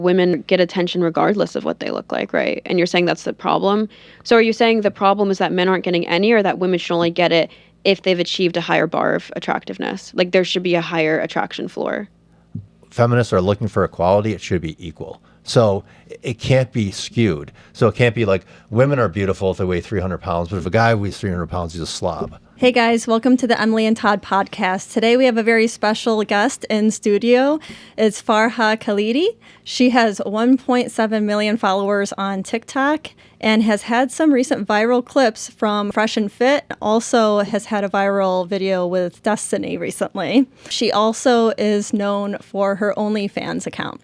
women get attention regardless of what they look like, right? And you're saying that's the problem. So are you saying the problem is that men aren't getting any, or that women should only get it if they've achieved a higher bar of attractiveness? Like there should be a higher attraction floor. Feminists are looking for equality. It should be equal. So it can't be skewed. So it can't be like women are beautiful if they weigh 300 pounds, but if a guy weighs 300 pounds, he's a slob. Hey guys, welcome to the Emily and Todd Podcast. Today we have a very special guest in studio. It's Farha Khalidi. She has 1.7 million followers on TikTok and has had some recent viral clips from Fresh and Fit. Also has had a viral video with Destiny recently. She also is known for her OnlyFans account.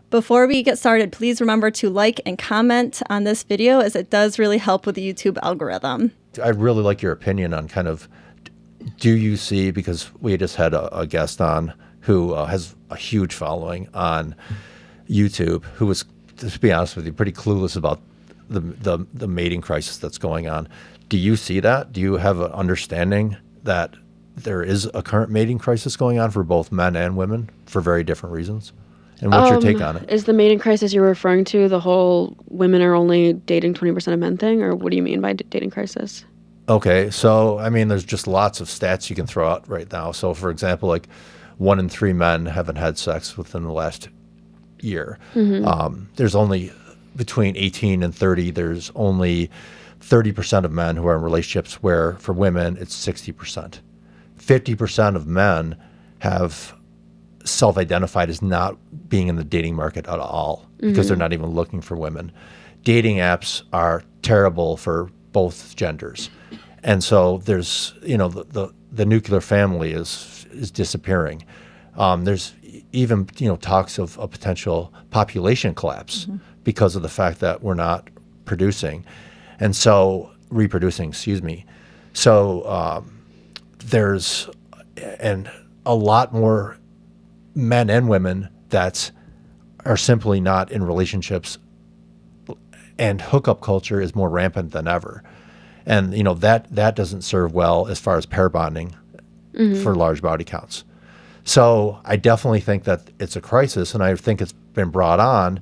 Before we get started, please remember to like and comment on this video, as it does really help with the YouTube algorithm. I'd really like your opinion on kind of, do you see, because we just had a guest on who has a huge following on YouTube, who was, to be honest with you, pretty clueless about the mating crisis that's going on. Do you see that? Do you have an understanding that there is a current mating crisis going on for both men and women for very different reasons? And what's your take on it? Is the mating crisis you're referring to the whole women are only dating 20% of men thing, or what do you mean by dating crisis? Okay, so I mean, there's just lots of stats you can throw out right now. So for example, like 1 in 3 men haven't had sex within the last year. Mm-hmm. There's only, between 18 and 30, there's only 30% of men who are in relationships, where for women it's 60%. 50% of men have self-identified as not being in the dating market at all, because they're not even looking for women. Dating apps are terrible for both genders. And so there's, the nuclear family is disappearing. There's even, talks of a potential population collapse because of the fact that we're not reproducing. So there's a lot more men and women that are simply not in relationships, and hookup culture is more rampant than ever. And that doesn't serve well as far as pair bonding for large body counts. So I definitely think that it's a crisis, and I think it's been brought on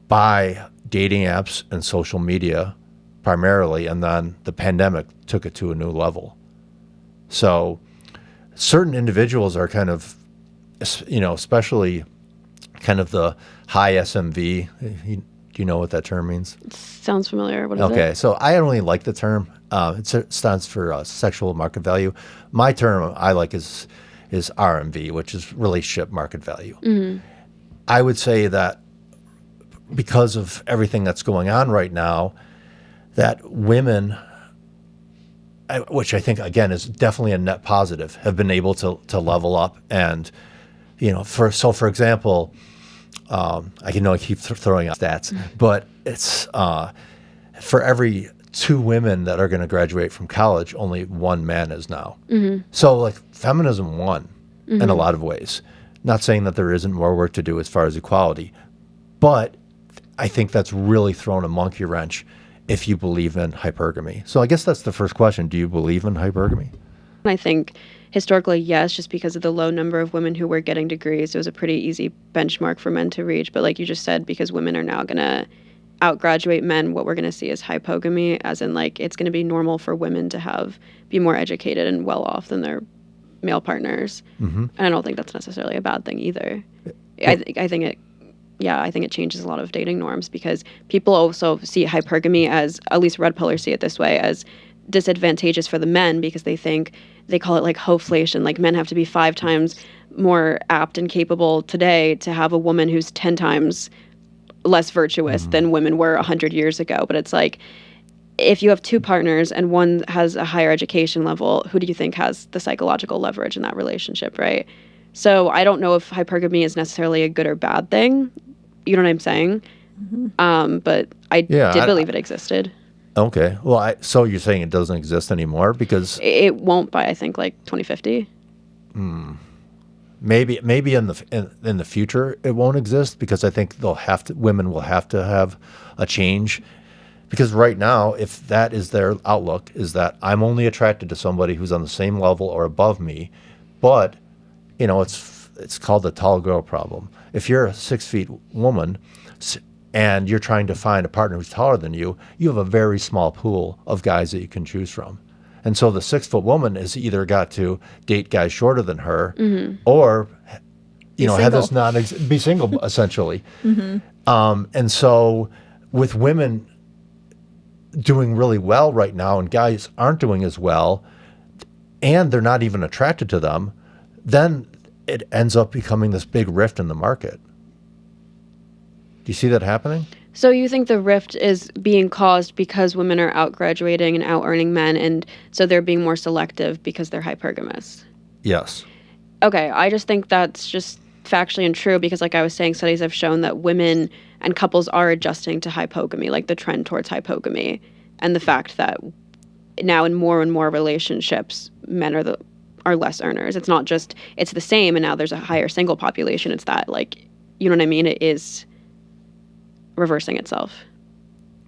by dating apps and social media primarily, and then the pandemic took it to a new level. So certain individuals are kind of, especially kind of the high SMV. Do you know what that term means? Sounds familiar. What is it? Okay, so I don't really like the term. It stands for sexual market value. My term I like is RMV, which is relationship market value. Mm-hmm. I would say that because of everything that's going on right now, that women, which I think, again, is definitely a net positive, have been able to level up. And, for example, I keep throwing out stats, but it's for every 2 women that are going to graduate from college, only 1 man is now. Mm-hmm. So like feminism won in a lot of ways. Not saying that there isn't more work to do as far as equality, but I think that's really thrown a monkey wrench if you believe in hypergamy. So I guess that's the first question. Do you believe in hypergamy? I think historically, yes, just because of the low number of women who were getting degrees, it was a pretty easy benchmark for men to reach. But like you just said, because women are now going to outgraduate men, what we're going to see is hypogamy, as in like it's going to be normal for women to be more educated and well off than their male partners. Mm-hmm. And I don't think that's necessarily a bad thing either. I think it changes a lot of dating norms, because people also see hypergamy as, at least red pillers see it this way, as disadvantageous for the men, because they call it like hoflation, like men have to be 5 times more apt and capable today to have a woman who's 10 times less virtuous than women were 100 years ago. But it's like, if you have 2 partners and one has a higher education level, who do you think has the psychological leverage in that relationship, right? So I don't know if hypergamy is necessarily a good or bad thing. You know what I'm saying? Mm-hmm. But I did believe it existed. Okay. Well, so you're saying it doesn't exist anymore because it won't by, I think, like 2050. Maybe in the future it won't exist, because I think women will have to have a change, because right now, if that is their outlook, is that I'm only attracted to somebody who's on the same level or above me, but it's it's called the tall girl problem. If you're a 6 feet woman and you're trying to find a partner who's taller than you have a very small pool of guys that you can choose from. And so the 6 foot woman has either got to date guys shorter than her or, have this be single essentially. And so with women doing really well right now and guys aren't doing as well, and they're not even attracted to them, then it ends up becoming this big rift in the market. Do you see that happening? So you think the rift is being caused because women are out-graduating and out-earning men, and so they're being more selective because they're hypergamous? Yes. Okay, I just think that's just factually untrue because, like I was saying, studies have shown that women and couples are adjusting to hypogamy, like the trend towards hypogamy, and the fact that now in more and more relationships, men are less earners. It's not just it's the same, and now there's a higher single population. It's that, like, you know what I mean? It is reversing itself.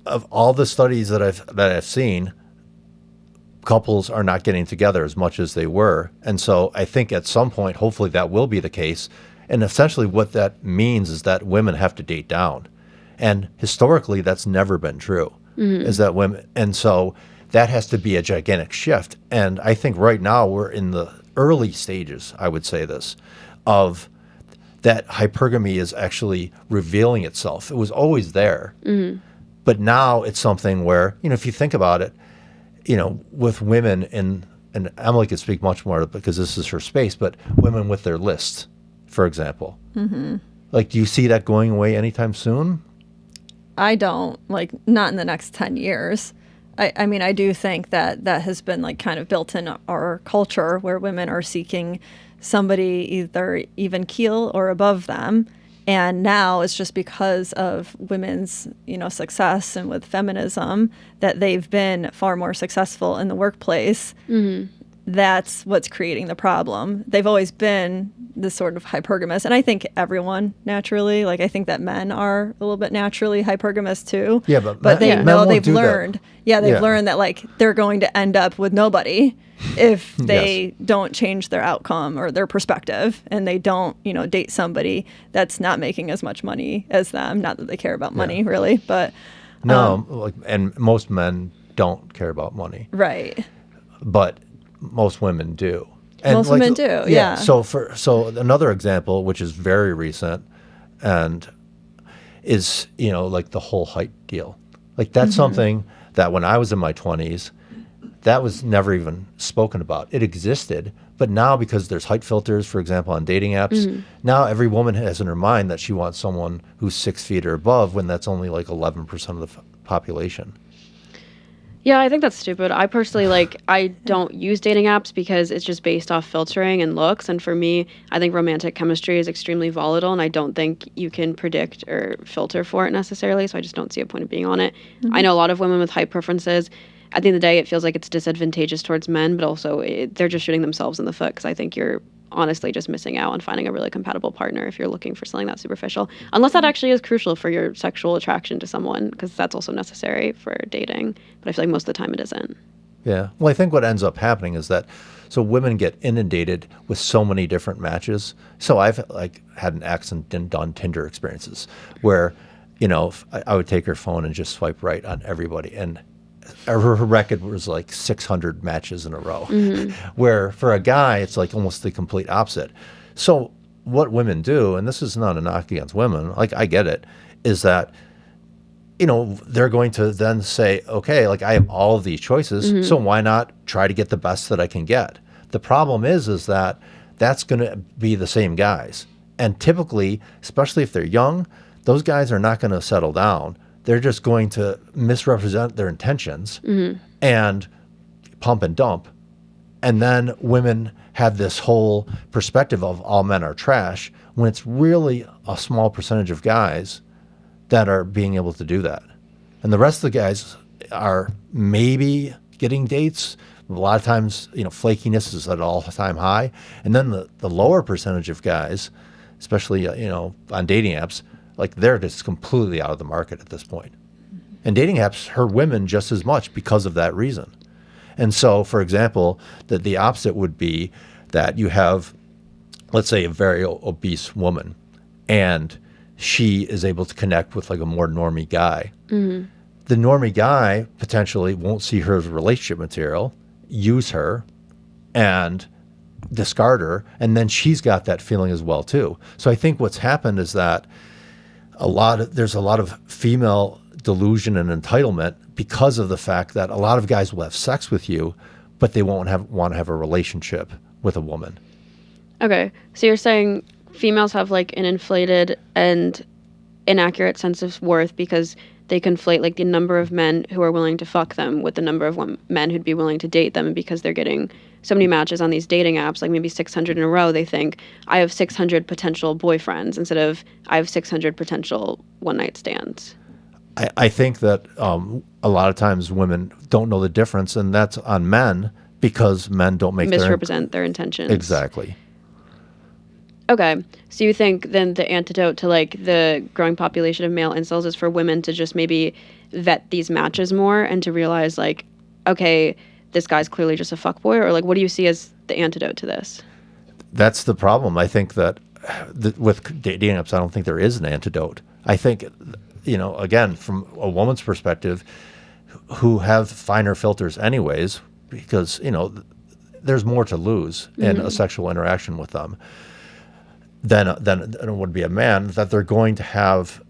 Of all the studies that I've seen, couples are not getting together as much as they were, and so I think at some point, hopefully, that will be the case. And essentially, what that means is that women have to date down, and historically, that's never been true. Is that women, and so that has to be a gigantic shift. And I think right now we're in the early stages. I would say this of that hypergamy is actually revealing itself. It was always there, but now it's something where, if you think about it, with women and Emily could speak much more because this is her space, but women with their lists, for example, like, do you see that going away anytime soon? I don't, not in the next 10 years. I mean, I do think that has been kind of built in our culture where women are seeking somebody either even keel or above them. And now it's just because of women's, success and with feminism that they've been far more successful in the workplace. That's what's creating the problem. They've always been this sort of hypergamous. And I think everyone naturally, I think that men are a little bit naturally hypergamous too. Yeah, but they men know won't they've do learned. that. Yeah, they've learned that they're going to end up with nobody if they don't change their outcome or their perspective, and they don't, date somebody that's not making as much money as them. Not that they care about money really, but no, and most men don't care about money. Right. But most women do. And most women do, yeah. So another example, which is very recent, and is the whole height deal. That's something that when I was in my 20s, that was never even spoken about. It existed, but now because there's height filters, for example, on dating apps, now every woman has in her mind that she wants someone who's 6 feet or above, when that's only 11% of the population. Yeah, I think that's stupid. I personally, I don't use dating apps because it's just based off filtering and looks. And for me, I think romantic chemistry is extremely volatile, and I don't think you can predict or filter for it necessarily. So I just don't see a point of being on it. I know a lot of women with height preferences. At the end of the day, it feels like it's disadvantageous towards men, but also they're just shooting themselves in the foot, because I think you're honestly just missing out on finding a really compatible partner if you're looking for something that superficial, unless that actually is crucial for your sexual attraction to someone, because that's also necessary for dating. But I feel like most of the time it isn't. Yeah. Well, I think what ends up happening is that women get inundated with so many different matches. So I've had an ex and done Tinder experiences where, I would take her phone and just swipe right on everybody, and her record was 600 matches in a row, where for a guy, it's almost the complete opposite. So what women do, and this is not a knock against women, I get it, is that, they're going to then say, okay, I have all of these choices, so why not try to get the best that I can get? The problem is that that's going to be the same guys. And typically, especially if they're young, those guys are not going to settle down. They're just going to misrepresent their intentions and pump and dump. And then women have this whole perspective of all men are trash, when it's really a small percentage of guys that are being able to do that. And the rest of the guys are maybe getting dates. A lot of times, flakiness is at an all-time high. And then the lower percentage of guys, especially, on dating apps, they're just completely out of the market at this point. And dating apps hurt women just as much because of that reason. And so, for example, the opposite would be that you have, let's say, a very obese woman, and she is able to connect with like a more normie guy. Mm-hmm. The normie guy potentially won't see her as relationship material, use her, and discard her, and then she's got that feeling as well too. So I think what's happened is that there's a lot of female delusion and entitlement because of the fact that a lot of guys will have sex with you, but they won't want to have a relationship with a woman. Okay, so you're saying females have like an inflated and inaccurate sense of worth because they conflate like the number of men who are willing to fuck them with the number of men who'd be willing to date them, and because they're getting so many matches on these dating apps, like maybe 600 in a row, they think I have 600 potential boyfriends instead of I have 600 potential one-night stands. I think that a lot of times women don't know the difference, and that's on men because men don't misrepresent their intentions. Exactly. Okay, so you think then the antidote to like the growing population of male incels is for women to just maybe vet these matches more and to realize like, okay, this guy's clearly just a fuckboy, or like what do you see as the antidote to this? That's the problem. I think that with dating apps, I don't think there is an antidote. I think, again, from a woman's perspective, who have finer filters anyways, because, there's more to lose in a sexual interaction with them than it would be a man, that they're going to have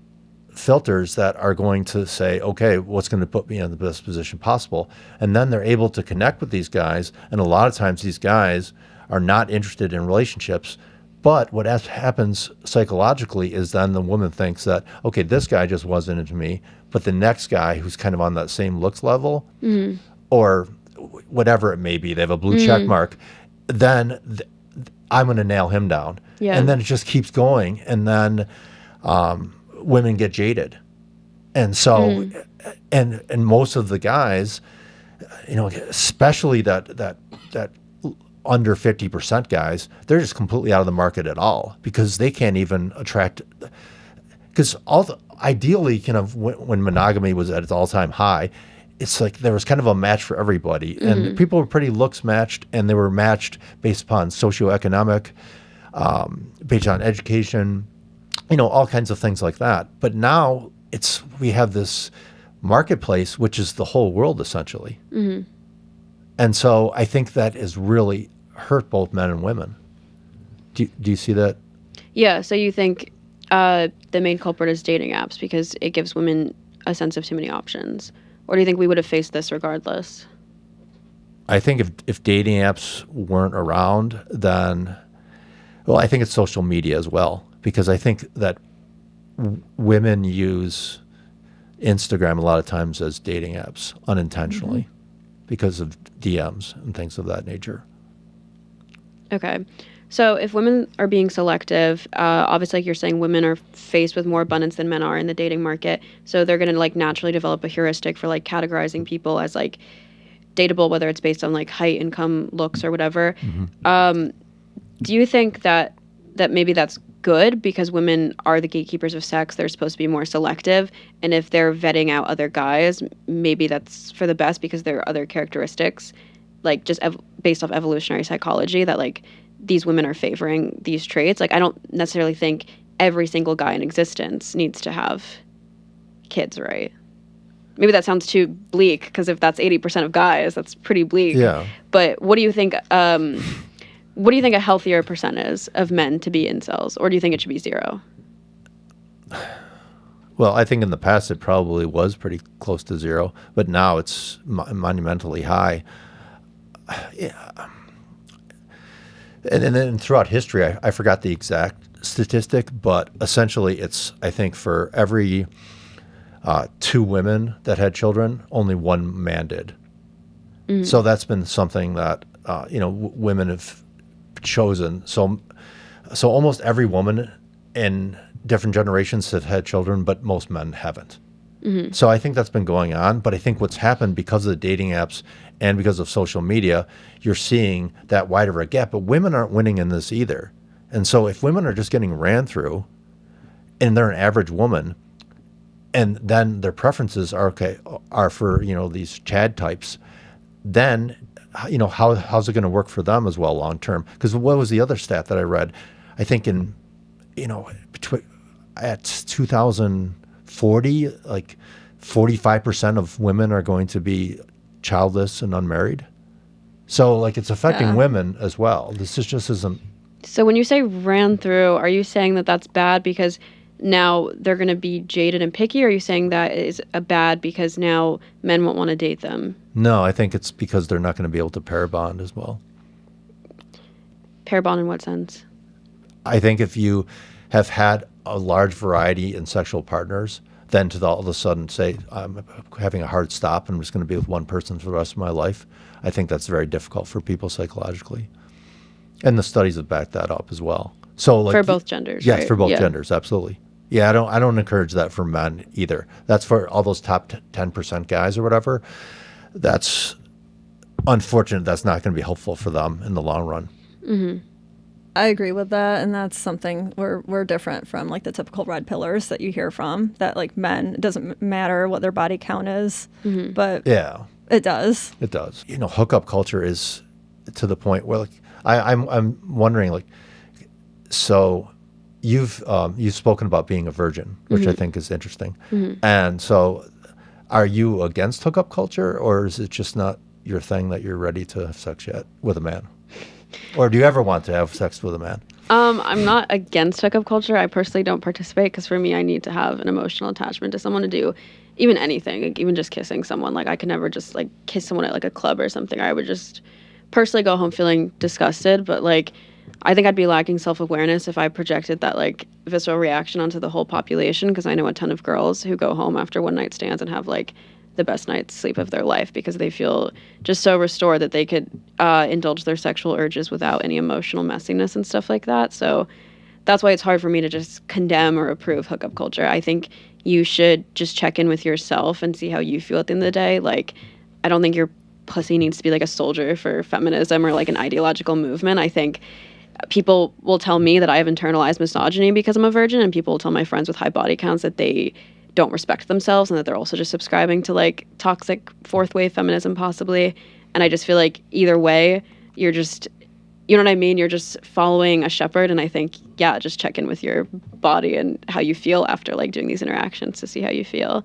filters that are going to say, okay, what's going to put me in the best position possible? And then they're able to connect with these guys. And a lot of times these guys are not interested in relationships. But what happens psychologically is then the woman thinks that, okay, this guy just wasn't into me, but the next guy who's kind of on that same looks level or whatever it may be, they have a blue check mark, then I'm going to nail him down. Yeah. And then it just keeps going. And then women get jaded. And so, and most of the guys, especially that under 50% guys, they're just completely out of the market at all because they can't even attract, because ideally, when monogamy was at its all-time high, it's like there was kind of a match for everybody. And people were pretty looks matched, and they were matched based upon socioeconomic, based on education, all kinds of things like that. But now we have this marketplace, which is the whole world essentially. Mm-hmm. And so I think that has really hurt both men and women. Do you see that? Yeah. So you think the main culprit is dating apps because it gives women a sense of too many options? Or do you think we would have faced this regardless? I think if dating apps weren't around, then, well, I think it's social media as well, because I think that women use Instagram a lot of times as dating apps unintentionally because of DMs and things of that nature. Okay. So if women are being selective, obviously, like you're saying, women are faced with more abundance than men are in the dating market. So they're going to like naturally develop a heuristic for like categorizing people as like dateable, whether it's based on like height, income, looks, or whatever. Do you think that maybe that's good because women are the gatekeepers of sex? They're supposed to be more selective. And if they're vetting out other guys, maybe that's for the best because there are other characteristics, like just based off evolutionary psychology, that like these women are favoring these traits. Like, I don't necessarily think every single guy in existence needs to have kids, right? Maybe that sounds too bleak because if that's 80% of guys, that's pretty bleak. Yeah. But what do you think? What do you think a healthier percent is of men to be incels, or do you think it should be 0? Well, I think in the past it probably was pretty close to 0, but now it's monumentally high. Yeah. And then throughout history, I forgot the exact statistic, but essentially it's, I think, for every 2 women that had children, only 1 man did. So that's been something that, women have chosen. So almost every woman in different generations have had children, but most men haven't. So I think that's been going on. But I think what's happened because of the dating apps and because of social media, you're seeing that wider of a gap. But women aren't winning in this either. And so if women are just getting ran through and they're an average woman, and then their preferences are for, these Chad types, then, how's it going to work for them as well long term? Because what was the other stat that I read? I think at 2040, like 45% of women are going to be childless and unmarried. So like it's affecting women as well. This is just isn't. So when you say ran through, are you saying that that's bad because now they're going to be jaded and picky? Or are you saying that is a bad because now men won't want to date them? No, I think it's because they're not going to be able to pair bond as well. Pair bond in what sense? I think if you have had a large variety in sexual partners, then to all of a sudden say, I'm having a hard stop and I'm just going to be with one person for the rest of my life, I think that's very difficult for people psychologically. And the studies have backed that up as well. So like, for both genders, yes, right? for both genders, absolutely. Yeah, I don't encourage that for men either. That's for all those top 10% guys or whatever. That's unfortunate. That's not going to be helpful for them in the long run. Mm-hmm. I agree with that, and that's something we're different from like the typical red pillars that you hear from. That like men, it doesn't matter what their body count is, but Yeah, it does. it does. Hookup culture is to the point where like I'm wondering like, so you've spoken about being a virgin, which I think is interesting, and so are you against hookup culture, or is it just not your thing that you're ready to have sex yet with a man? Or do you ever want to have sex with a man? I'm not against hookup culture. I personally don't participate because for me, I need to have an emotional attachment to someone to do even anything, like even just kissing someone. Like I could never just like kiss someone at like a club or something. I would just personally go home feeling disgusted. But like, I think I'd be lacking self-awareness if I projected that like visceral reaction onto the whole population, because I know a ton of girls who go home after one night stands and have like the best night's sleep of their life because they feel just so restored that they could indulge their sexual urges without any emotional messiness and stuff like that. So that's why it's hard for me to just condemn or approve hookup culture. I think you should just check in with yourself and see how you feel at the end of the day. Like, I don't think your pussy needs to be like a soldier for feminism or like an ideological movement. I think people will tell me that I have internalized misogyny because I'm a virgin, and people will tell my friends with high body counts that they don't respect themselves and that they're also just subscribing to like toxic fourth wave feminism possibly. And I just feel like either way, you're just, you know what I mean? You're just following a shepherd. And I think, yeah, just check in with your body and how you feel after like doing these interactions to see how you feel.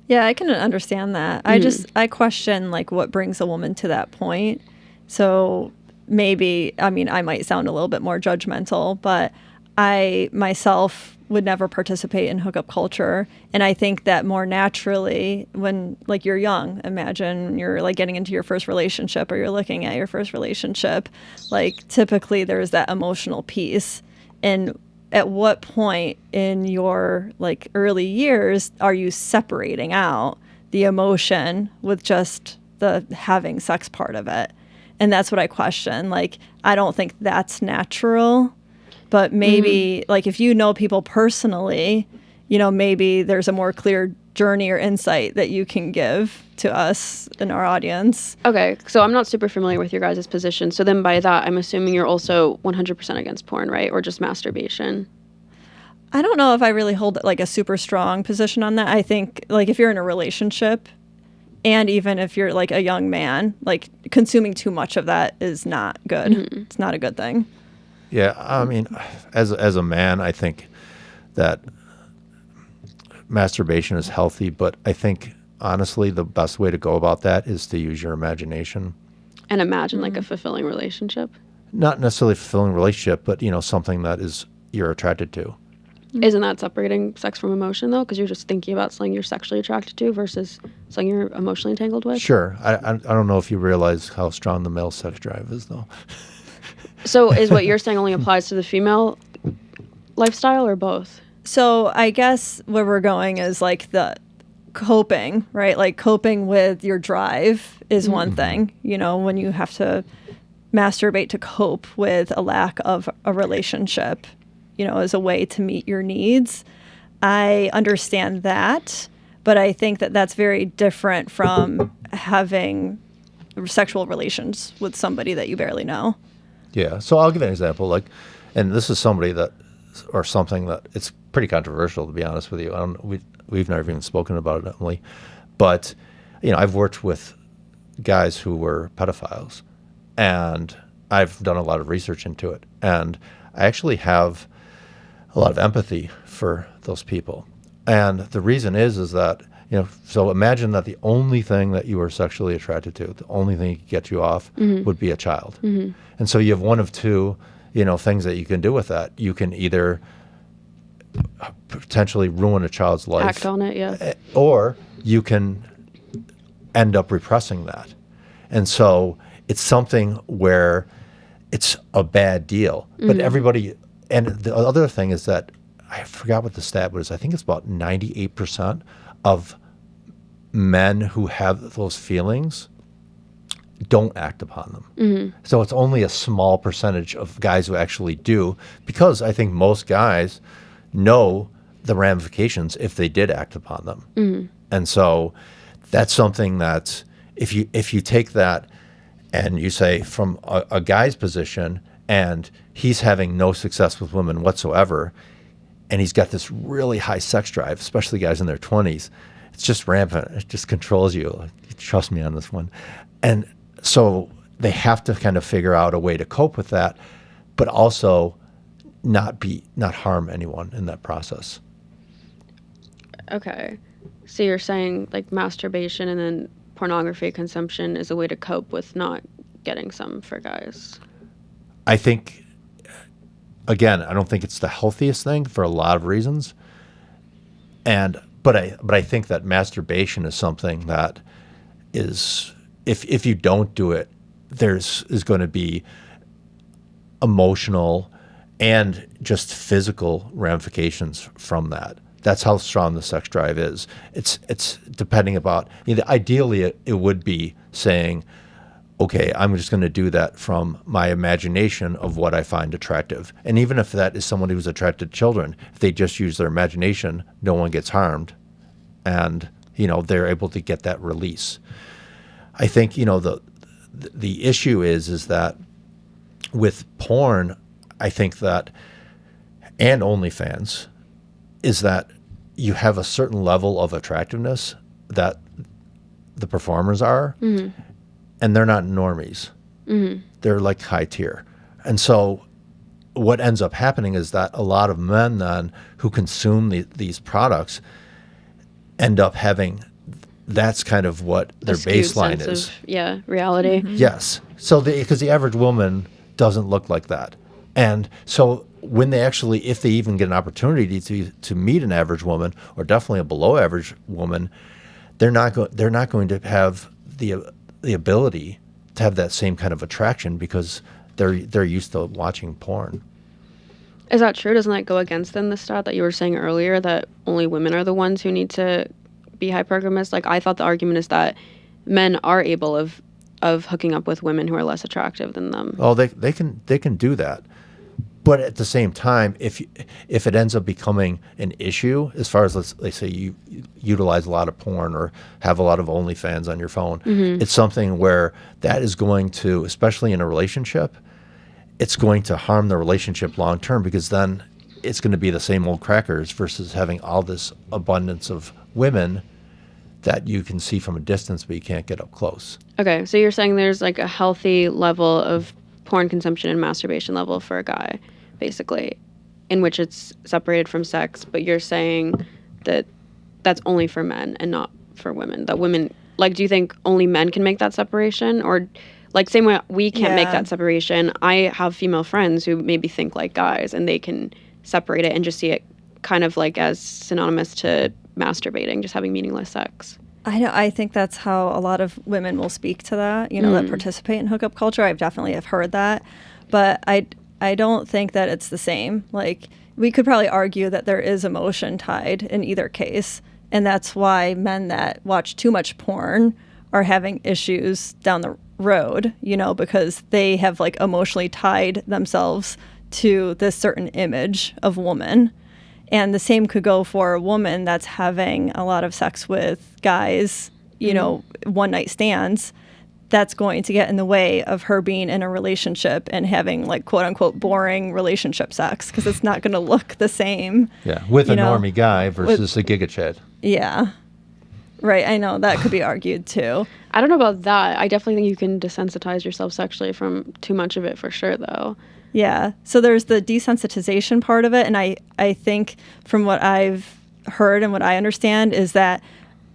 Yeah, I can understand that. I question like what brings a woman to that point. So maybe, I mean, I might sound a little bit more judgmental, but I myself would never participate in hookup culture. And I think that more naturally when like you're young, imagine you're like getting into your first relationship or you're looking at your first relationship, like typically there's that emotional piece. And at what point in your like early years are you separating out the emotion with just the having sex part of it? And that's what I question. Like, I don't think that's natural. But maybe, like, if you know people personally, maybe there's a more clear journey or insight that you can give to us in our audience. Okay, so I'm not super familiar with your guys' position. So then by that, I'm assuming you're also 100% against porn, right? Or just masturbation? I don't know if I really hold, like, a super strong position on that. I think, like, if you're in a relationship, and even if you're, like, a young man, like, consuming too much of that is not good. It's not a good thing. Yeah, I mean, as a man, I think that masturbation is healthy, but I think honestly the best way to go about that is to use your imagination. And imagine like a fulfilling relationship. Not necessarily a fulfilling relationship, but something that is you're attracted to. Isn't that separating sex from emotion though? Because you're just thinking about something you're sexually attracted to versus something you're emotionally entangled with. Sure, I don't know if you realize how strong the male sex drive is though. So is what you're saying only applies to the female lifestyle or both? So I guess where we're going is like the coping, right? Like coping with your drive is one thing, when you have to masturbate to cope with a lack of a relationship, as a way to meet your needs. I understand that, but I think that that's very different from having sexual relations with somebody that you barely know. Yeah, so I'll give an example, and this is something that it's pretty controversial, to be honest with you. We've never even spoken about it, Emily, but I've worked with guys who were pedophiles, and I've done a lot of research into it, and I actually have a lot of empathy for those people. And the reason is that, so imagine that the only thing that you are sexually attracted to, the only thing that could get you off would be a child. And so you have one of two, things that you can do with that. You can either potentially ruin a child's life. Act on it, yeah. Or you can end up repressing that. And so it's something where it's a bad deal. But everybody, and the other thing is that, I forgot what the stat was, I think it's about 98% of men who have those feelings don't act upon them. So it's only a small percentage of guys who actually do, because I think most guys know the ramifications if they did act upon them. And so that's something that if you take that and you say from a guy's position, and he's having no success with women whatsoever, and he's got this really high sex drive, especially guys in their 20s, it's just rampant. It just controls you. Trust me on this one. And so they have to kind of figure out a way to cope with that, but also not harm anyone in that process. Okay. So you're saying like masturbation and then pornography consumption is a way to cope with not getting some for guys. I think, again, I don't think it's the healthiest thing for a lot of reasons. But I think that masturbation is something that is, if you don't do it, is going to be emotional and just physical ramifications from that. That's how strong the sex drive is. It's depending about, ideally it would be saying, okay, I'm just going to do that from my imagination of what I find attractive. And even if that is someone who's attracted to children, if they just use their imagination, no one gets harmed. And, they're able to get that release. I think, the issue is that with porn, I think that, and OnlyFans, is that you have a certain level of attractiveness that the performers are, and they're not normies. They're like high tier. And so what ends up happening is that a lot of men then who consume these products end up having, that's kind of what their baseline is. Reality. Yes. So because the average woman doesn't look like that. And so when they actually, if they even get an opportunity to meet an average woman, or definitely a below average woman, they're not going to have the ability to have that same kind of attraction because they're used to watching porn. Is that true? Doesn't that go against then the stat that you were saying earlier that only women are the ones who need to be hypergamous? Like, I thought the argument is that men are able of hooking up with women who are less attractive than them. Oh, they can do that. But at the same time, if it ends up becoming an issue, as far as let's say you utilize a lot of porn or have a lot of OnlyFans on your phone, it's something where that is going to, especially in a relationship, it's going to harm the relationship long term, because then it's going to be the same old crackers versus having all this abundance of women that you can see from a distance but you can't get up close. Okay, so you're saying there's like a healthy level of porn consumption and masturbation level for a guy, basically, in which it's separated from sex, but you're saying that that's only for men and not for women. That women, like, do you think only men can make that separation? Or, like, same way we can't make that separation, I have female friends who maybe think like guys, and they can separate it and just see it kind of like as synonymous to masturbating, just having meaningless sex. I think that's how a lot of women will speak to that, that participate in hookup culture. I definitely have heard that, but I don't think that it's the same. Like, we could probably argue that there is emotion tied in either case, and that's why men that watch too much porn are having issues down the road, because they have like emotionally tied themselves to this certain image of woman. And the same could go for a woman that's having a lot of sex with guys, one night stands. That's going to get in the way of her being in a relationship and having like quote unquote boring relationship sex, because it's not going to look the same. Yeah, with a normie guy versus a giga chad. Yeah. Right, I know that could be argued too. I don't know about that. I definitely think you can desensitize yourself sexually from too much of it for sure, though. Yeah. So there's the desensitization part of it. And I think from what I've heard and what I understand is that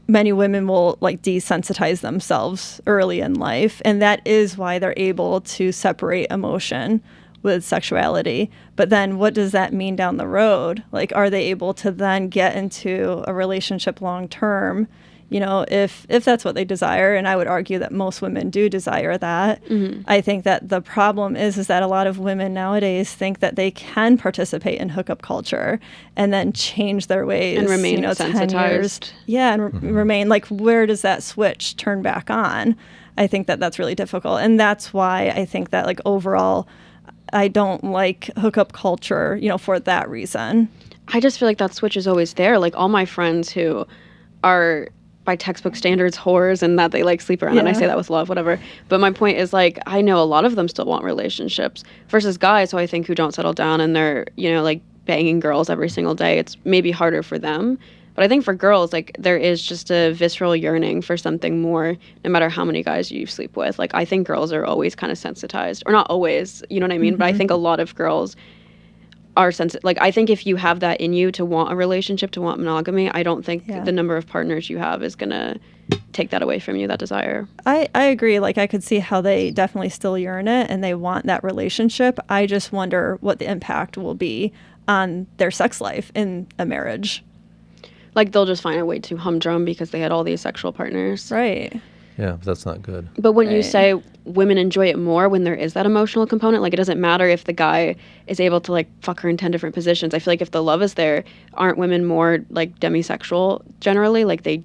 many women will like desensitize themselves early in life. And that is why they're able to separate emotion with sexuality. But then what does that mean down the road? Like, are they able to then get into a relationship long term? You know, if that's what they desire, and I would argue that most women do desire that. I think that the problem is that a lot of women nowadays think that they can participate in hookup culture and then change their ways and remain 10 years. sensitized. Yeah, and remain like, where does that switch turn back on? I think that that's really difficult, and that's why I think that like overall, I don't like hookup culture. You know, for that reason. I just feel like that switch is always there. Like all my friends who are by textbook standards whores and that they like sleep around, and I say that with love, whatever. But my point is like, I know a lot of them still want relationships versus guys who I think who don't settle down and they're, you know, like banging girls every single day. It's maybe harder for them. But I think for girls, like there is just a visceral yearning for something more, no matter how many guys you sleep with. Like I think girls are always kind of sensitized, or not always, you know what I mean? But I think a lot of girls are sensitive. Like I think if you have that in you to want a relationship, to want monogamy, I don't think the number of partners you have is gonna take that away from you, that desire. I agree. Like I could see how they definitely still yearn it and they want that relationship. I just wonder what the impact will be on their sex life in a marriage. Like they'll just find a way to humdrum because they had all these sexual partners. Right. Yeah, that's not good. But when you say women enjoy it more when there is that emotional component, like it doesn't matter if the guy is able to like fuck her in 10 different positions. I feel like if the love is there, aren't women more like demisexual generally? Like they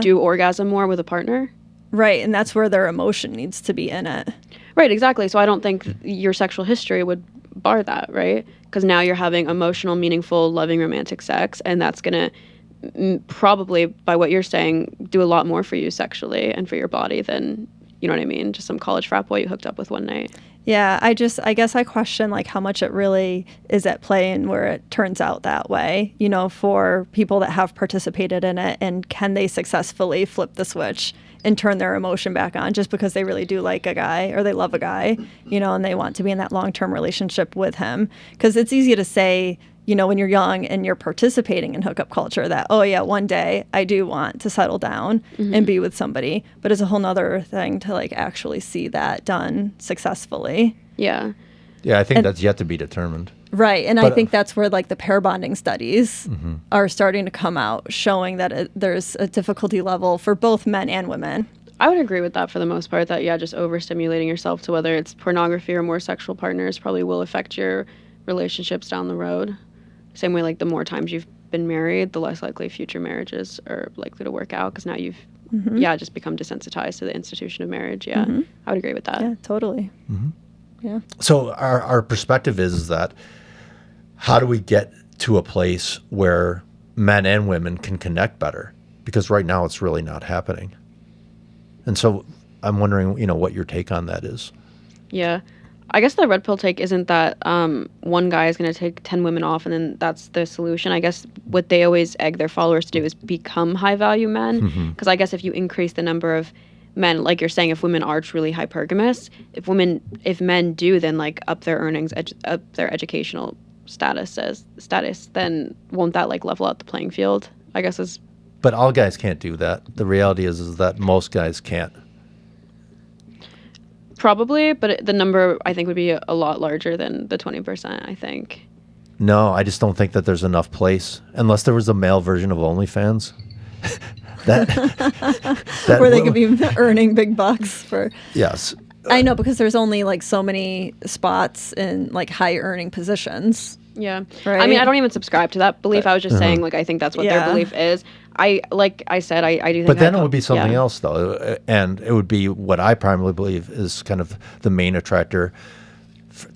do orgasm more with a partner? Right. And that's where their emotion needs to be in it. Right, exactly. So I don't think your sexual history would bar that, right? Because now you're having emotional, meaningful, loving, romantic sex, and that's going to probably, by what you're saying, do a lot more for you sexually and for your body than, you know what I mean, just some college frat boy you hooked up with one night. Yeah, I guess I question like how much it really is at play and where it turns out that way, you know, for people that have participated in it, and can they successfully flip the switch and turn their emotion back on just because they really do like a guy or they love a guy, you know, and they want to be in that long-term relationship with him. Because it's easy to say, you know, when you're young and you're participating in hookup culture that, oh yeah, one day I do want to settle down and be with somebody. But it's a whole nother thing to like actually see that done successfully. Yeah. Yeah, I think that's yet to be determined. Right. And I think that's where like the pair bonding studies are starting to come out, showing that there's a difficulty level for both men and women. I would agree with that for the most part, that, yeah, just overstimulating yourself to whether it's pornography or more sexual partners probably will affect your relationships down the road. Same way, like the more times you've been married, the less likely future marriages are likely to work out because now you've, just become desensitized to the institution of marriage. Yeah, I would agree with that. Yeah, totally. Yeah. So our perspective is that how do we get to a place where men and women can connect better? Because right now it's really not happening. And so I'm wondering, you know, what your take on that is. Yeah. I guess the red pill take isn't that one guy is going to take 10 women off and then that's the solution. I guess what they always egg their followers to do is become high value men. Because I guess if you increase the number of men, like you're saying, if women are truly hypergamous, if men do then like up their earnings, up their educational status, then won't that like level out the playing field? I guess is. But all guys can't do that. The reality is that most guys can't. Probably, but the number I think would be a lot larger than the 20%, I think. No, I just don't think that there's enough place, unless there was a male version of OnlyFans. that where they could be earning big bucks for. Yes. I know, because there's only like so many spots in like high earning positions. Yeah. Right? I mean, I don't even subscribe to that belief. I was just saying, like, I think that's what their belief is. I do think. But then it would be something else, though. And it would be what I primarily believe is kind of the main attractor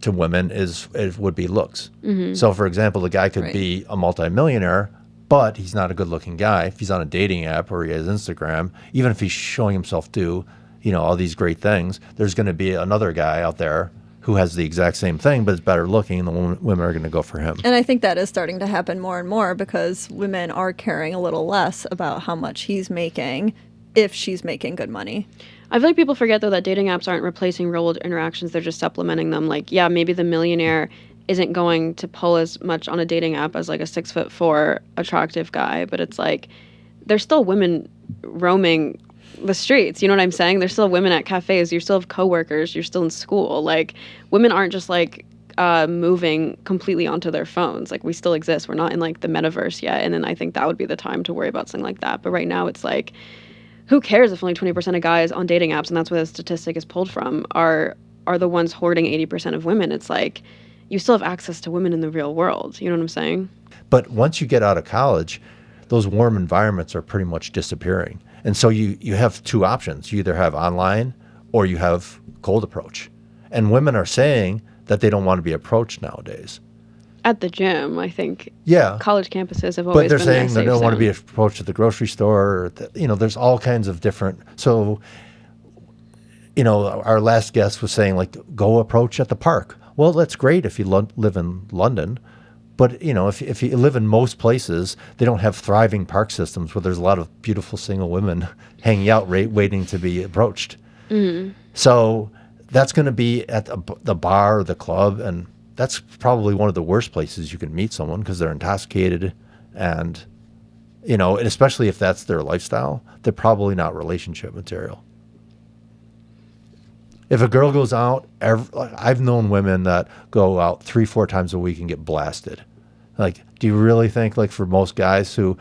to women it would be looks. So, for example, the guy could be a multimillionaire, but he's not a good looking guy. If he's on a dating app or he has Instagram, even if he's showing himself do, you know, all these great things, there's going to be another guy out there who has the exact same thing, but is better looking, and the women are going to go for him. And I think that is starting to happen more and more because women are caring a little less about how much he's making if she's making good money. I feel like people forget, though, that dating apps aren't replacing real world interactions. They're just supplementing them. Like, yeah, maybe the millionaire isn't going to pull as much on a dating app as like a 6'4" attractive guy, but it's like there's still women roaming the streets. You know what I'm saying? There's still women at cafes. You still have coworkers. You're still in school. Like, women aren't just like moving completely onto their phones. Like, we still exist. We're not in like the metaverse yet. And then I think that would be the time to worry about something like that. But right now it's like, who cares if only 20% of guys on dating apps, and that's where the statistic is pulled from, are the ones hoarding 80% of women. It's like, you still have access to women in the real world. You know what I'm saying? But once you get out of college, those warm environments are pretty much disappearing. And so you have two options. You either have online or you have cold approach. And women are saying that they don't want to be approached nowadays. At the gym, I think. Yeah. College campuses have always been. But they're saying they don't want to be zone. approached at the grocery store. Or there's all kinds of different. So, our last guest was saying, like, go approach at the park. Well, that's great if you live in London. But, if you live in most places, they don't have thriving park systems where there's a lot of beautiful single women hanging out waiting to be approached. Mm-hmm. So that's going to be at the bar or the club, and that's probably one of the worst places you can meet someone because they're intoxicated and, and especially if that's their lifestyle, they're probably not relationship material. If a girl goes out, I've known women that go out 3-4 times a week and get blasted. Like, do you really think, like, for most guys who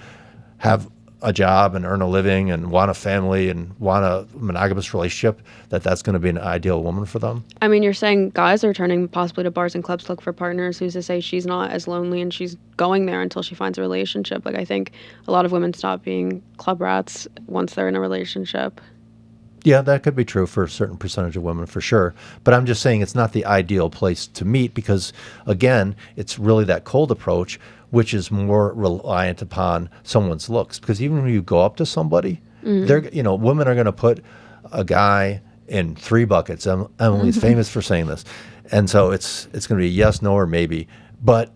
have a job and earn a living and want a family and want a monogamous relationship, that's going to be an ideal woman for them? I mean, you're saying guys are turning possibly to bars and clubs to look for partners. Who's to say she's not as lonely and she's going there until she finds a relationship? Like, I think a lot of women stop being club rats once they're in a relationship. Yeah, that could be true for a certain percentage of women, for sure. But I'm just saying it's not the ideal place to meet because, again, it's really that cold approach, which is more reliant upon someone's looks. Because even when you go up to somebody, they're, women are going to put a guy in 3 buckets. Emily's famous for saying this. And so it's going to be yes, no, or maybe. But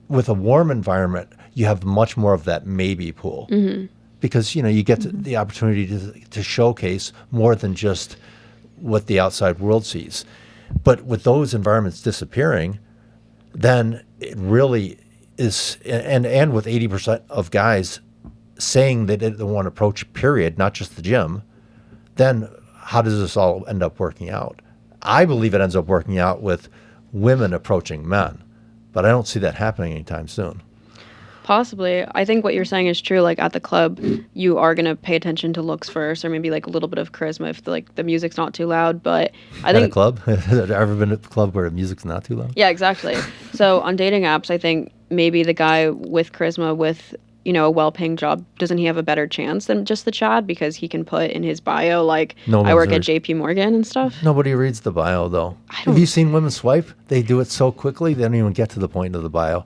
with a warm environment, you have much more of that maybe pool. Mm-hmm. Because, you get the opportunity to showcase more than just what the outside world sees. But with those environments disappearing, then it really is, and with 80% of guys saying that they don't want to approach, period, not just the gym, then how does this all end up working out? I believe it ends up working out with women approaching men, but I don't see that happening anytime soon. Possibly. I think what you're saying is true. Like, at the club, you are going to pay attention to looks first, or maybe like a little bit of charisma if the music's not too loud. But I think at a club, have you ever been at a club where the music's not too loud? Yeah, exactly. So on dating apps, I think maybe the guy with charisma, with a well-paying job, doesn't he have a better chance than just the Chad because he can put in his bio like I work at JP Morgan and stuff? Nobody reads the bio though. Have you seen women swipe? They do it so quickly they don't even get to the point of the bio.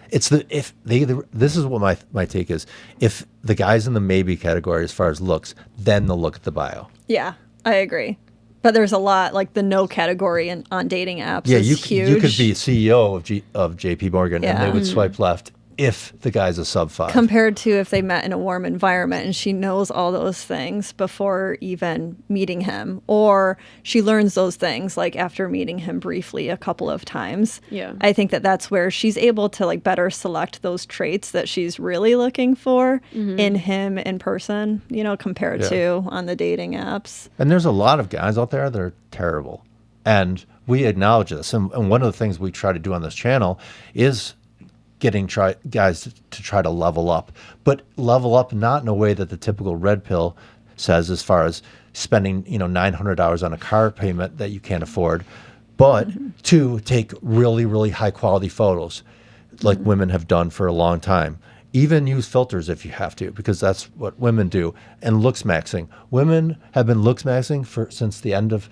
This is what my take is. If the guy's in the maybe category as far as looks, then they'll look at the bio. Yeah, I agree. But there's a lot, like the no category on dating apps. Yeah, is huge. You could be CEO of JP Morgan and they would swipe left if the guy's a sub 5. Compared to if they met in a warm environment and she knows all those things before even meeting him, or she learns those things like after meeting him briefly a couple of times. Yeah. I think that's where she's able to like better select those traits that she's really looking for in him in person, compared to on the dating apps. And there's a lot of guys out there that are terrible. And we acknowledge this. And one of the things we try to do on this channel is getting guys to try to level up, but level up not in a way that the typical red pill says, as far as spending $900 on a car payment that you can't afford, but to take really, really high quality photos like women have done for a long time. Even use filters if you have to, because that's what women do. And looks maxing. Women have been looks maxing since the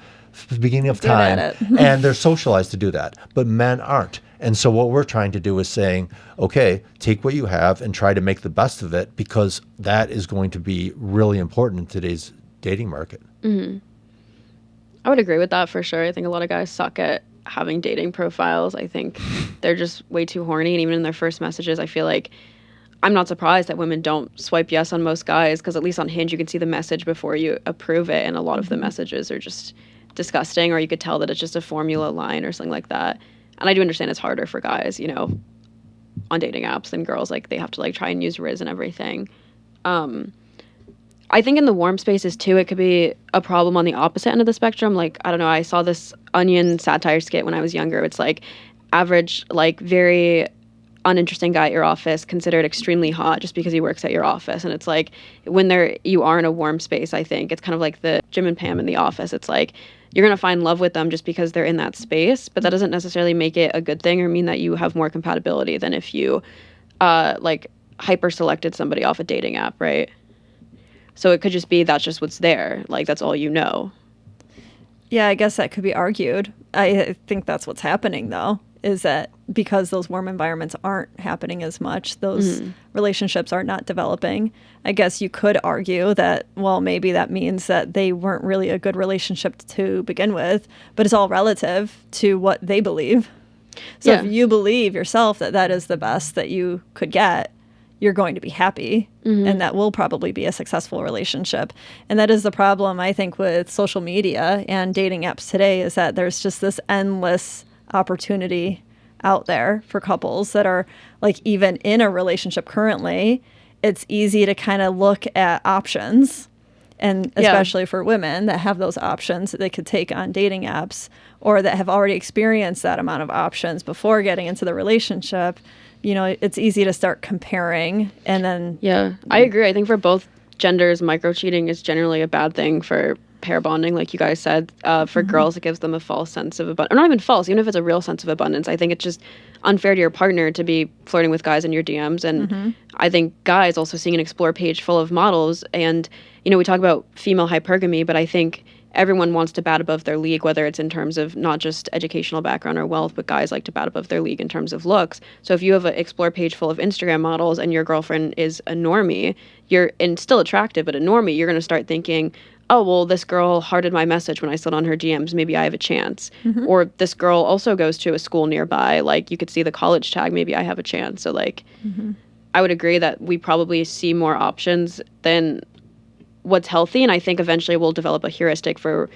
beginning of time, and they're socialized to do that, but men aren't. And so what we're trying to do is saying, okay, take what you have and try to make the best of it, because that is going to be really important in today's dating market. Mm-hmm. I would agree with that for sure. I think a lot of guys suck at having dating profiles. I think they're just way too horny. And even in their first messages, I feel like I'm not surprised that women don't swipe yes on most guys, because at least on Hinge you can see the message before you approve it, and a lot of the messages are just disgusting, or you could tell that it's just a formula line or something like that. And I do understand it's harder for guys, you know, on dating apps than girls. Like, they have to like try and use Riz and everything. I think in the warm spaces too, it could be a problem on the opposite end of the spectrum. Like, I don't know, I saw this Onion satire skit when I was younger. It's like average, like very uninteresting guy at your office considered extremely hot just because he works at your office. And it's like, when you are in a warm space, I think it's kind of like the Jim and Pam in The Office. It's like, you're going to find love with them just because they're in that space, but that doesn't necessarily make it a good thing or mean that you have more compatibility than if you like hyper selected somebody off a dating app, right? So it could just be that's just what's there. Like, that's all you know. Yeah, I guess that could be argued. I think that's what's happening, though, is that because those warm environments aren't happening as much, those relationships are not developing. I guess you could argue that, well, maybe that means that they weren't really a good relationship to begin with, but it's all relative to what they believe. So if you believe yourself that that is the best that you could get, you're going to be happy, and that will probably be a successful relationship. And that is the problem, I think, with social media and dating apps today, is that there's just this endless opportunity out there for couples that are like, even in a relationship currently, it's easy to kind of look at options. And especially for women that have those options that they could take on dating apps, or that have already experienced that amount of options before getting into the relationship, you know, it's easy to start comparing. And then I agree. I think for both genders, micro cheating is generally a bad thing for pair bonding, like you guys said. For girls, it gives them a false sense of abundance. Or not even false, even if it's a real sense of abundance. I think it's just unfair to your partner to be flirting with guys in your DMs. And I think guys also seeing an explore page full of models. And, you know, we talk about female hypergamy, but I think everyone wants to bat above their league, whether it's in terms of not just educational background or wealth, but guys like to bat above their league in terms of looks. So if you have an explore page full of Instagram models and your girlfriend is a normie, and still attractive, but a normie, you're going to start thinking, oh, well, this girl hearted my message when I slid on her DMs. Maybe I have a chance. Or this girl also goes to a school nearby. Like, you could see the college tag. Maybe I have a chance. So, like, I would agree that we probably see more options than what's healthy. And I think eventually we'll develop a heuristic for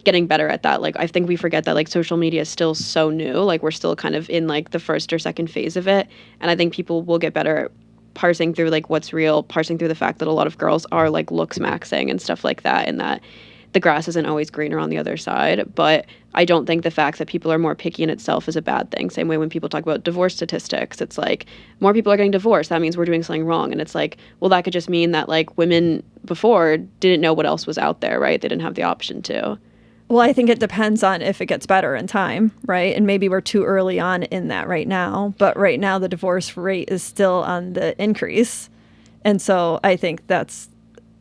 getting better at that. Like, I think we forget that, like, social media is still so new. Like, we're still kind of in, like, the first or second phase of it. And I think people will get better at parsing through, like, what's real, parsing through the fact that a lot of girls are, like, looks maxing and stuff like that, and that the grass isn't always greener on the other side. But I don't think the fact that people are more picky in itself is a bad thing. Same way when people talk about divorce statistics, it's like, more people are getting divorced, that means we're doing something wrong. And it's like, well, that could just mean that, like, women before didn't know what else was out there, right? They didn't have the option to. Well, I think it depends on if it gets better in time, right? And maybe we're too early on in that right now. But right now, the divorce rate is still on the increase. And so I think that's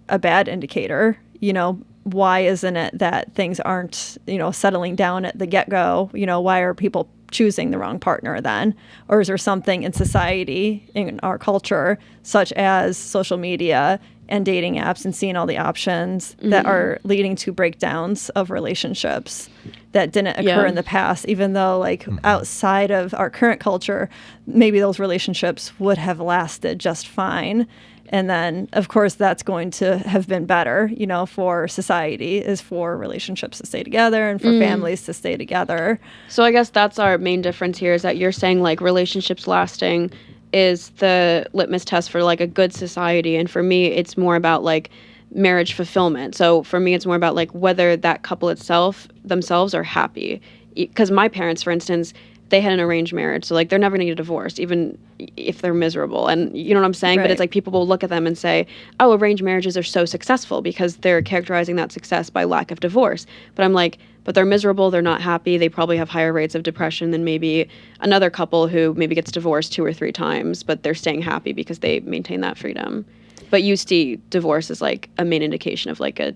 a bad indicator. You know, why isn't it that things aren't, you know, settling down at the get-go? You know, why are people choosing the wrong partner then? Or is there something in society, in our culture, such as social media and dating apps and seeing all the options that are leading to breakdowns of relationships that didn't occur in the past, even though, like, outside of our current culture, maybe those relationships would have lasted just fine. And then, of course, that's going to have been better, you know, for society, is for relationships to stay together and for families to stay together. So I guess that's our main difference here, is that you're saying, like, relationships lasting is the litmus test for, like, a good society. And for me, it's more about, like, marriage fulfillment. So for me, it's more about, like, whether that couple themselves are happy. Because my parents, for instance, they had an arranged marriage. So, like, they're never going to get divorced, even if they're miserable. And you know what I'm saying? Right. But it's like, people will look at them and say, oh, arranged marriages are so successful, because they're characterizing that success by lack of divorce. But I'm like, but they're miserable, they're not happy, they probably have higher rates of depression than maybe another couple who maybe gets divorced 2 or 3 times, but they're staying happy because they maintain that freedom. But you see divorce as, like, a main indication of, like, a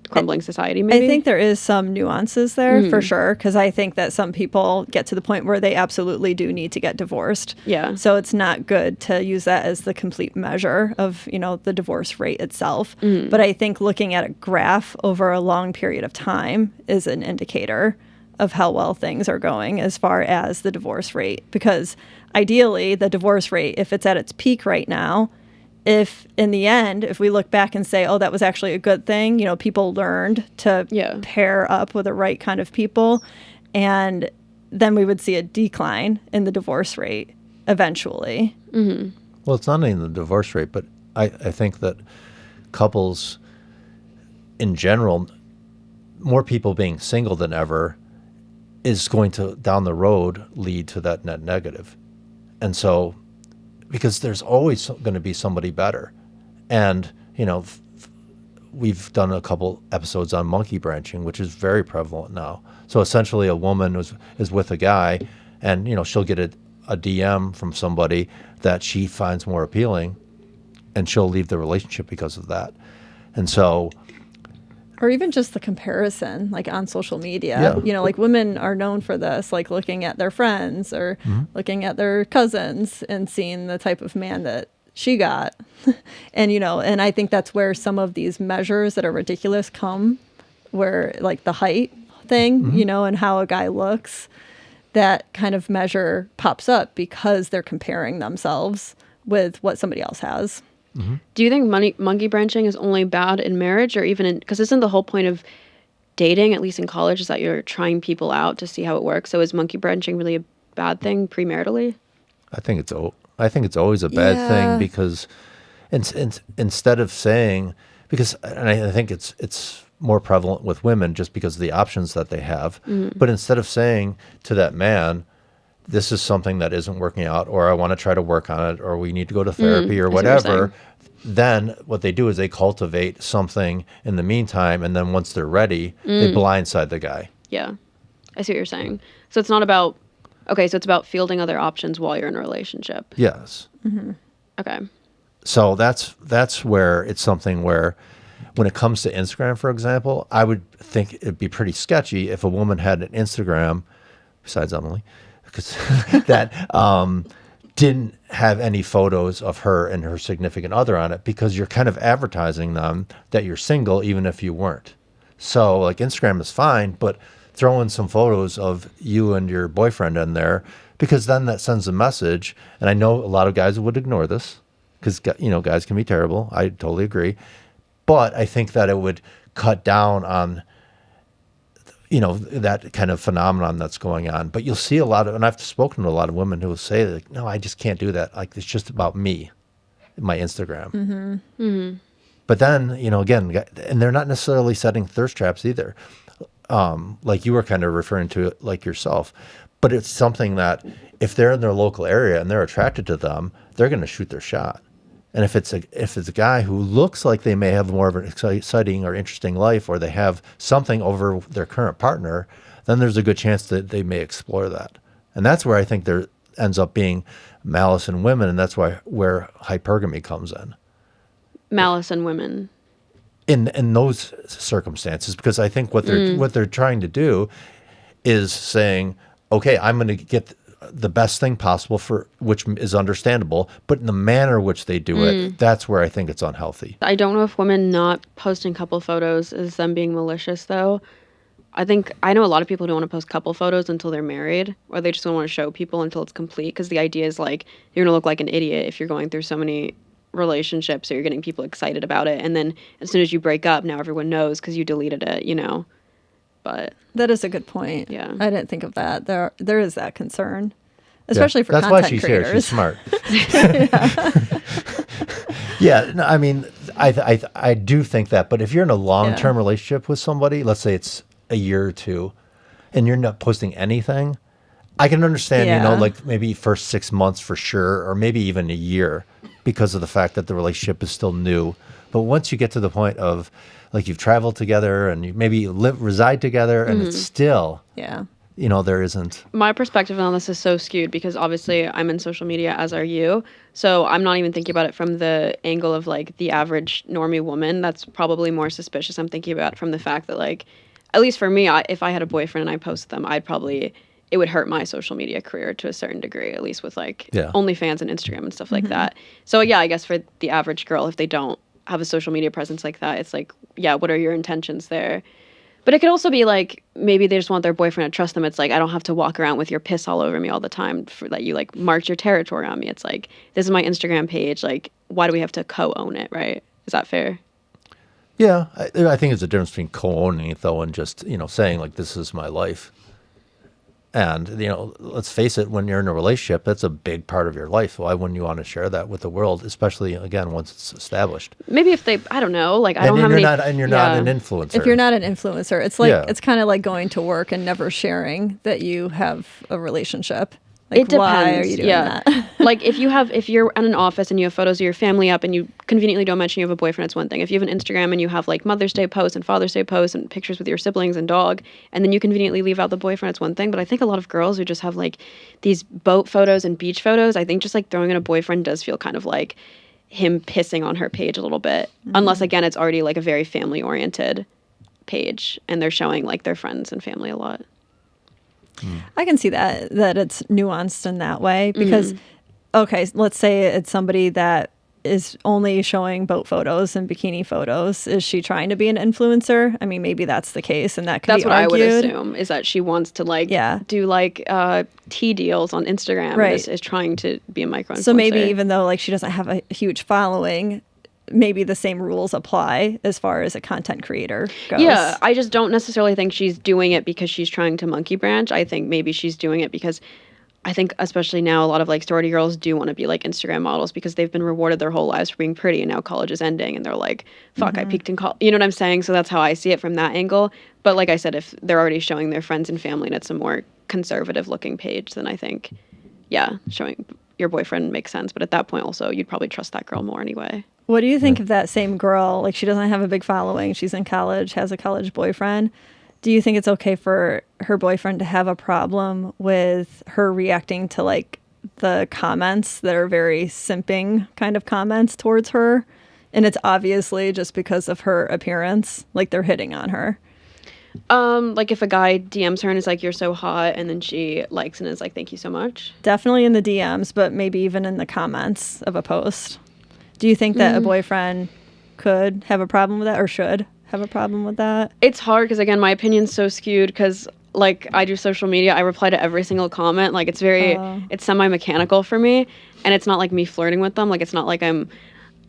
crumbling society, maybe? I think there is some nuances there, for sure, because I think that some people get to the point where they absolutely do need to get divorced. Yeah. So it's not good to use that as the complete measure of, you know, the divorce rate itself. But I think looking at a graph over a long period of time is an indicator of how well things are going as far as the divorce rate. Because ideally, the divorce rate, if it's at its peak right now, if in the end, if we look back and say, oh, that was actually a good thing, people learned to pair up with the right kind of people, and then we would see a decline in the divorce rate eventually. Mm-hmm. Well, it's not only the divorce rate, but I think that couples in general, more people being single than ever is going to, down the road, lead to that net negative. And so, because there's always going to be somebody better. And, we've done a couple episodes on monkey branching, which is very prevalent now. So essentially a woman is with a guy and, she'll get a DM from somebody that she finds more appealing and she'll leave the relationship because of that. And so... Or even just the comparison, like on social media. Yeah. Like women are known for this, like looking at their friends or looking at their cousins and seeing the type of man that she got. And, and I think that's where some of these measures that are ridiculous come, where like the height thing, and how a guy looks, that kind of measure pops up because they're comparing themselves with what somebody else has. Mm-hmm. Do you think monkey branching is only bad in marriage, or even in, because isn't the whole point of dating, at least in college, is that you're trying people out to see how it works? So is monkey branching really a bad thing premaritally? I think it's always a bad thing because instead of saying, and I think it's more prevalent with women just because of the options that they have, but instead of saying to that man, this is something that isn't working out, or I want to try to work on it, or we need to go to therapy or whatever, then what they do is they cultivate something in the meantime, and then once they're ready, they blindside the guy. Yeah, I see what you're saying. So it's not about, so it's about fielding other options while you're in a relationship. Yes. Mm-hmm. Okay. So that's where it's something where when it comes to Instagram, for example, I would think it'd be pretty sketchy if a woman had an Instagram, besides Emily, because that didn't have any photos of her and her significant other on it, because you're kind of advertising them that you're single even if you weren't. So like Instagram is fine, but throw in some photos of you and your boyfriend in there, because then that sends a message. And I know a lot of guys would ignore this because, guys can be terrible. I totally agree. But I think that it would cut down on that kind of phenomenon that's going on. But you'll see a lot of, and I've spoken to a lot of women who will say, like, no, I just can't do that. Like, it's just about me, my Instagram. Mm-hmm. Mm-hmm. But then, again, and they're not necessarily setting thirst traps either. Like you were kind of referring to it like yourself. But it's something that if they're in their local area and they're attracted to them, they're going to shoot their shot. And if it's a guy who looks like they may have more of an exciting or interesting life, or they have something over their current partner, then there's a good chance that they may explore that. And that's where I think there ends up being malice in women, and that's where hypergamy comes in. Malice in women. In those circumstances, because I think what they're trying to do is saying, okay, I'm going to get the best thing possible, for which is understandable, but in the manner which they do it, that's where I think it's unhealthy. I don't know if women not posting couple photos is them being malicious, though. I know a lot of people don't want to post couple photos until they're married, or they just don't want to show people until it's complete, because the idea is like you're going to look like an idiot if you're going through so many relationships, or you're getting people excited about it, and then as soon as you break up, now everyone knows because you deleted it, But that is a good point. Yeah, I didn't think of that. There is that concern, especially for that's content why she's creators. Here. She's smart. Yeah, no, I mean, I do think that. But if you're in a long-term relationship with somebody, let's say it's a year or two, and you're not posting anything, I can understand, like maybe first 6 months for sure, or maybe even a year, because of the fact that the relationship is still new. But once you get to the point of, like, you've traveled together and you maybe reside together, and it's still, there isn't. My perspective on this is so skewed because obviously I'm in social media, as are you. So I'm not even thinking about it from the angle of like the average normie woman. That's probably more suspicious. I'm thinking about it from the fact that, like, at least for me, if I had a boyfriend and I posted them, it would hurt my social media career to a certain degree, at least with like OnlyFans and Instagram and stuff like that. So yeah, I guess for the average girl, if they don't have a social media presence like that, it's like, yeah, what are your intentions there? But it could also be like maybe they just want their boyfriend to trust them. It's like, I don't have to walk around with your piss all over me all the time for that you like marked your territory on me. It's like, this is my Instagram page. Like, why do we have to co-own it, right? Is that fair? Yeah, I think there's a difference between co-owning it though and just, saying like, this is my life. And, let's face it, when you're in a relationship, that's a big part of your life. Why wouldn't you want to share that with the world, especially, again, once it's established? Maybe if they, I don't know, like, I don't have you're any... not, you're not an influencer. If you're not an influencer, it's like, it's kind of like going to work and never sharing that you have a relationship. Like, it depends. Why are you doing that? Like, if you're in an office and you have photos of your family up and you conveniently don't mention you have a boyfriend, it's one thing. If you have an Instagram and you have like Mother's Day posts and Father's Day posts and pictures with your siblings and dog, and then you conveniently leave out the boyfriend, it's one thing. But I think a lot of girls who just have like these boat photos and beach photos, I think just like throwing in a boyfriend does feel kind of like him pissing on her page a little bit. Mm-hmm. Unless, again, it's already like a very family-oriented page and they're showing like their friends and family a lot. I can see that it's nuanced in that way because, okay, let's say it's somebody that is only showing boat photos and bikini photos. Is she trying to be an influencer? I mean, maybe that's the case, and that could be argued. That's what I would assume, is that she wants to like do like tea deals on Instagram, right? And is trying to be a micro-influencer. So maybe even though like she doesn't have a huge following, maybe the same rules apply as far as a content creator goes. Yeah, I just don't necessarily think she's doing it because she's trying to monkey branch. I think maybe she's doing it because I think especially now a lot of like sorority girls do want to be like Instagram models because they've been rewarded their whole lives for being pretty and now college is ending and they're like, fuck, I peaked in college. You know what I'm saying? So that's how I see it from that angle. But like I said, if they're already showing their friends and family and it's a more conservative looking page, then I think, showing your boyfriend makes sense. But at that point also, you'd probably trust that girl more anyway. What do you think of that same girl? Like, she doesn't have a big following. She's in college, has a college boyfriend. Do you think it's okay for her boyfriend to have a problem with her reacting to, like, the comments that are very simping kind of comments towards her? And it's obviously just because of her appearance. Like, they're hitting on her. Like if a guy DMs her and is like, you're so hot, and then she likes and is like, thank you so much. Definitely in the DMs, but maybe even in the comments of a post. Do you think that a boyfriend could have a problem with that or should have a problem with that? It's hard because, again, my opinion's so skewed because, like, I do social media. I reply to every single comment. Like, it's very, it's semi-mechanical for me. And it's not like me flirting with them. Like, it's not like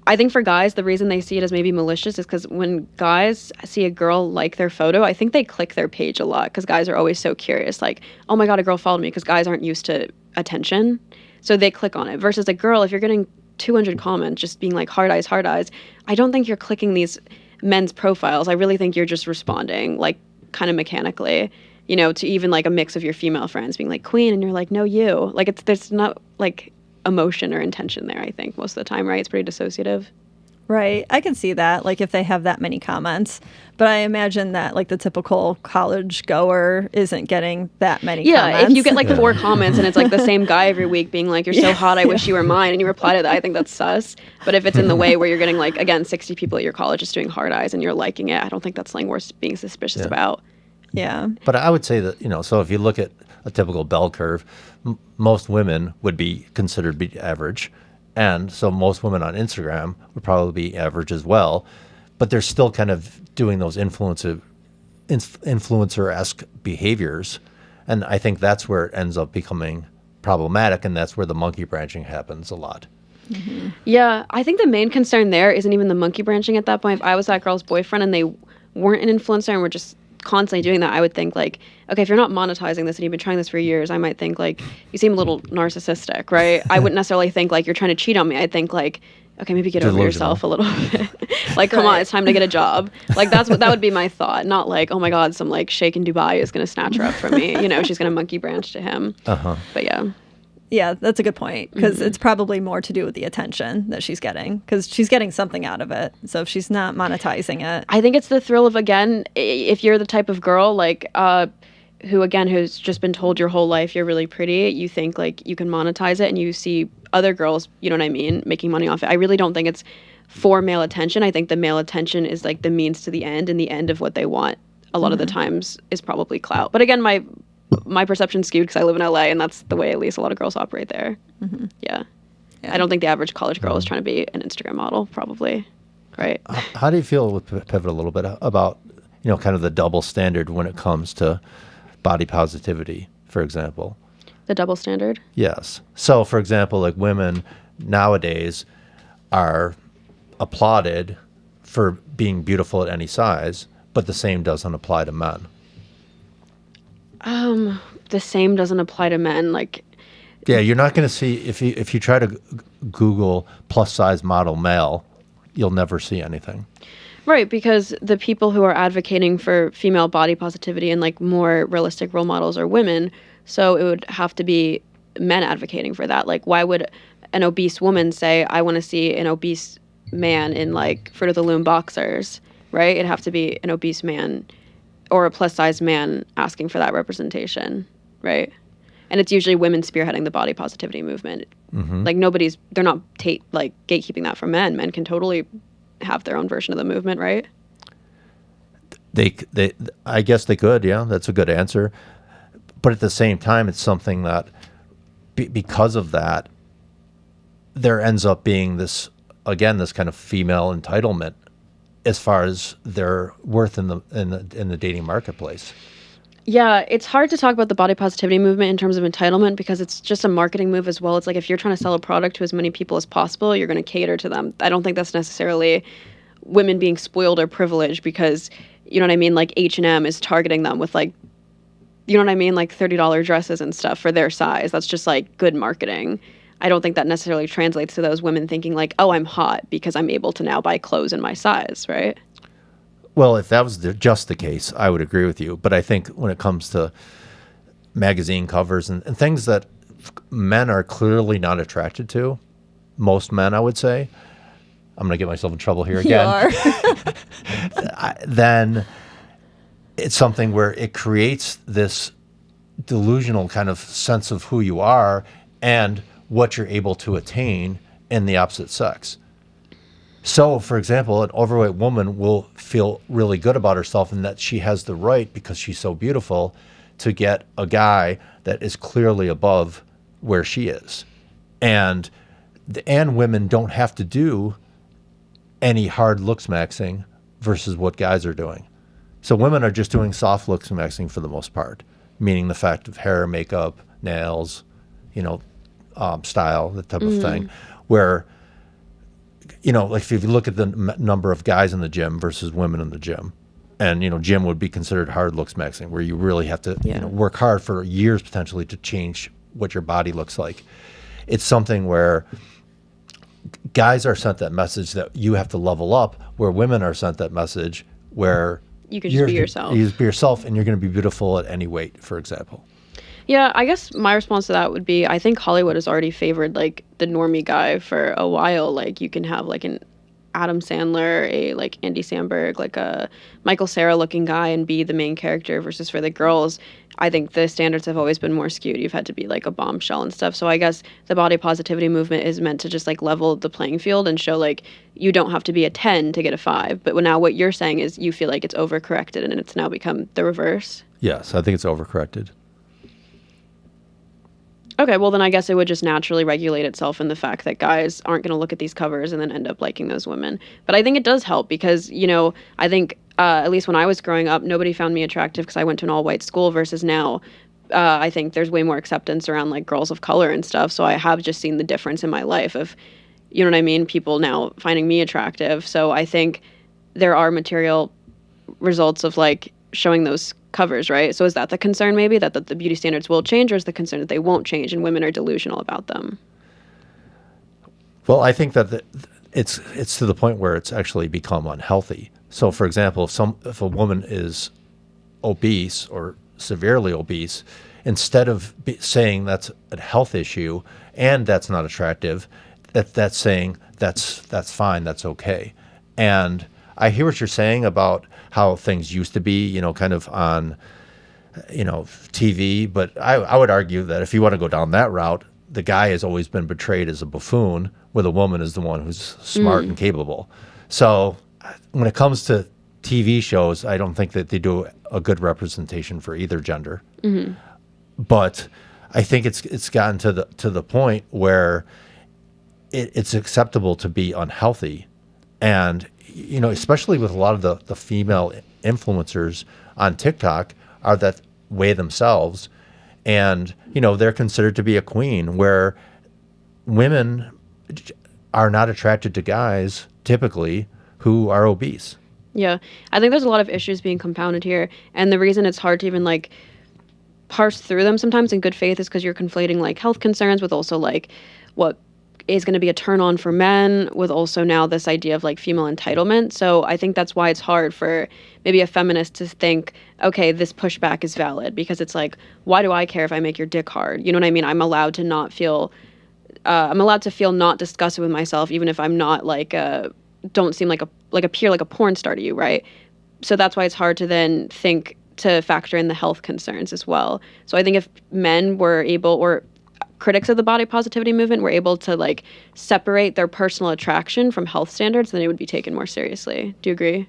I think for guys, the reason they see it as maybe malicious is because when guys see a girl like their photo, I think they click their page a lot because guys are always so curious. Like, oh my God, a girl followed me, because guys aren't used to attention. So they click on it. Versus a girl, if you're getting 200 comments just being like hard eyes, I don't think you're clicking these men's profiles. I really think you're just responding like kind of mechanically, to even like a mix of your female friends being like, queen, and you're like, no, you. Like, there's not like emotion or intention there, I think, most of the time, right? It's pretty dissociative. Right. I can see that, like, if they have that many comments. But I imagine that, like, the typical college goer isn't getting that many comments. Yeah, if you get, like, 4 comments and it's, like, the same guy every week being like, you're so hot, I wish you were mine, and you reply to that, I think that's sus. But if it's in the way where you're getting, like, again, 60 people at your college just doing hard eyes and you're liking it, I don't think that's something worth being suspicious about. Yeah. But I would say that, so if you look at a typical bell curve, most women would be considered be average. And so most women on Instagram would probably be average as well, but they're still kind of doing those influencer-esque behaviors. And I think that's where it ends up becoming problematic, and that's where the monkey branching happens a lot. Mm-hmm. Yeah, I think the main concern there isn't even the monkey branching at that point. If I was that girl's boyfriend and they weren't an influencer and were just constantly doing that, I would think like, okay, if you're not monetizing this and you've been trying this for years, I might think like, you seem a little narcissistic, right? I wouldn't necessarily think like you're trying to cheat on me. I'd think like, okay, maybe get over yourself a little bit. Like, come on, it's time to get a job. Like, that would be my thought. Not like, oh my God, some like sheikh in Dubai is going to snatch her up from me. She's going to monkey branch to him. But yeah. Yeah, that's a good point, because it's probably more to do with the attention that she's getting, because she's getting something out of it. So if she's not monetizing it. I think it's the thrill of, again, if you're the type of girl like who's just been told your whole life you're really pretty, you think like you can monetize it and you see other girls, you know what I mean, making money off it. I really don't think it's for male attention. I think the male attention is like the means to the end, and the end of what they want a lot of the times is probably clout. But again, my perception's skewed because I live in LA, and that's the way at least a lot of girls operate there. Yeah. I don't think the average college girl is trying to be an Instagram model, probably. Right. How do you feel, with pivot a little bit, about kind of the double standard when it comes to body positivity, for example. The double standard? Yes. So, for example, like women nowadays are applauded for being beautiful at any size, but the same doesn't apply to men. The same doesn't apply to men. Like, yeah, you're not going to see, if you try to Google plus size model male, you'll never see anything. Right, because the people who are advocating for female body positivity and like more realistic role models are women. So it would have to be men advocating for that. Like, why would an obese woman say, I want to see an obese man in like Fruit of the Loom boxers, right? It'd have to be an obese man or a plus size man asking for that representation, right? And it's usually women spearheading the body positivity movement. Mm-hmm. Like they're not like gatekeeping that from men. Men can totally have their own version of the movement, right? I guess they could, yeah. That's a good answer. But at the same time, it's something that because of that, there ends up being this kind of female entitlement as far as their worth in the dating marketplace. Yeah, it's hard to talk about the body positivity movement in terms of entitlement because it's just a marketing move as well. It's like if you're trying to sell a product to as many people as possible, you're going to cater to them. I don't think that's necessarily women being spoiled or privileged because, you know what I mean? Like H&M is targeting them with like, you know what I mean? Like $30 dresses and stuff for their size. That's just like good marketing. I don't think that necessarily translates to those women thinking like, oh, I'm hot because I'm able to now buy clothes in my size, right? Well, if that was just the case, I would agree with you. But I think when it comes to magazine covers and things that men are clearly not attracted to, most men, I would say, I'm going to get myself in trouble here again. You are. Then it's something where it creates this delusional kind of sense of who you are and what you're able to attain in the opposite sex. So, for example, an overweight woman will feel really good about herself and that she has the right, because she's so beautiful, to get a guy that is clearly above where she is. And women don't have to do any hard looks maxing versus what guys are doing. So women are just doing soft looks maxing for the most part, meaning the fact of hair, makeup, nails, style, that type of thing, where like if you look at the number of guys in the gym versus women in the gym, and, gym would be considered hard looks maxing, where you really have to, work hard for years potentially to change what your body looks like. It's something where guys are sent that message that you have to level up, where women are sent that message where you can just be yourself. You just be yourself and you're going to be beautiful at any weight, for example. Yeah, I guess my response to that would be I think Hollywood has already favored like the normie guy for a while. Like you can have like an Adam Sandler, a like Andy Samberg, like a Michael Cera looking guy and be the main character versus for the girls. I think the standards have always been more skewed. You've had to be like a bombshell and stuff. So I guess the body positivity movement is meant to just like level the playing field and show like you don't have to be a 10 to get a 5. But now what you're saying is you feel like it's overcorrected and it's now become the reverse. Yes, I think it's overcorrected. Okay, well, then I guess it would just naturally regulate itself in the fact that guys aren't going to look at these covers and then end up liking those women. But I think it does help because, I think at least when I was growing up, nobody found me attractive because I went to an all-white school versus now I think there's way more acceptance around like girls of color and stuff. So I have just seen the difference in my life of, you know what I mean, people now finding me attractive. So I think there are material results of like showing those covers, right? So is that the concern maybe that the beauty standards will change, or is the concern that they won't change and women are delusional about them? Well, I think that it's to the point where it's actually become unhealthy. So, for example, if a woman is obese or severely obese, instead of saying that's a health issue and that's not attractive, that's saying that's fine, that's okay. And I hear what you're saying about how things used to be, kind of on, TV. But I would argue that if you want to go down that route, the guy has always been portrayed as a buffoon, where the woman is the one who's smart and capable. So when it comes to TV shows, I don't think that they do a good representation for either gender. Mm-hmm. But I think it's gotten to the point where it's acceptable to be unhealthy. And, especially with a lot of the female influencers on TikTok are that way themselves, and they're considered to be a queen, where women are not attracted to guys typically who are obese. Yeah, I think there's a lot of issues being compounded here, and the reason it's hard to even like parse through them sometimes in good faith is because you're conflating like health concerns with also like what is going to be a turn on for men, with also now this idea of like female entitlement. So I think that's why it's hard for maybe a feminist to think, okay, this pushback is valid, because it's like, why do I care if I make your dick hard? You know what I mean? I'm allowed to not feel, I'm allowed to feel not disgusted with myself, even if I'm not like don't seem like appear like a porn star to you, right? So that's why it's hard to then think to factor in the health concerns as well. So I think if men were able, or critics of the body positivity movement were able to like separate their personal attraction from health standards, then it would be taken more seriously. Do you agree?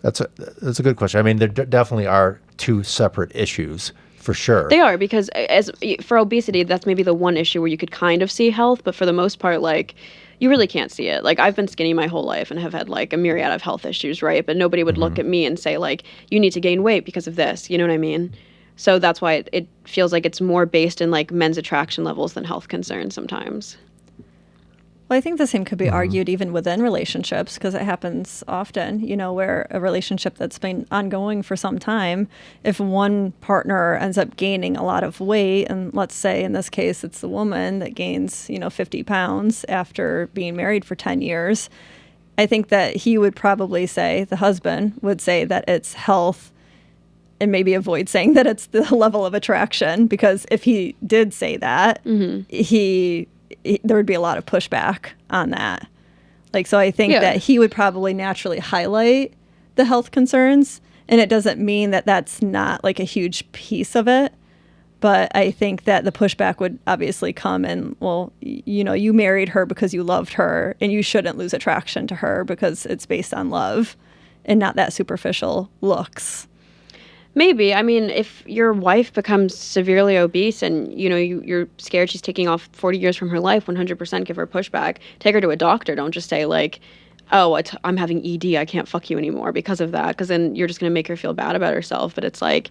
That's a good question. I mean, there definitely are two separate issues for sure. They are, because as for obesity, that's maybe the one issue where you could kind of see health, but for the most part, like, you really can't see it. Like, I've been skinny my whole life and have had like a myriad of health issues, right? But nobody would look at me and say like, you need to gain weight because of this. You know what I mean? So that's why it feels like it's more based in like men's attraction levels than health concerns sometimes. Well, I think the same could be argued even within relationships, because it happens often, where a relationship that's been ongoing for some time, if one partner ends up gaining a lot of weight, and let's say in this case it's the woman that gains, 50 pounds after being married for 10 years, I think that he would probably say, the husband would say that it's health, and maybe avoid saying that it's the level of attraction, because if he did say that, there would be a lot of pushback on that. Like, so I think that he would probably naturally highlight the health concerns, and it doesn't mean that that's not like a huge piece of it. But I think that the pushback would obviously come in, well, you married her because you loved her, and you shouldn't lose attraction to her because it's based on love and not that superficial looks. Maybe. I mean, if your wife becomes severely obese and, you're scared she's taking off 40 years from her life, 100% give her pushback. Take her to a doctor. Don't just say like, oh, I'm having ED, I can't fuck you anymore because of that, because then you're just going to make her feel bad about herself. But it's like,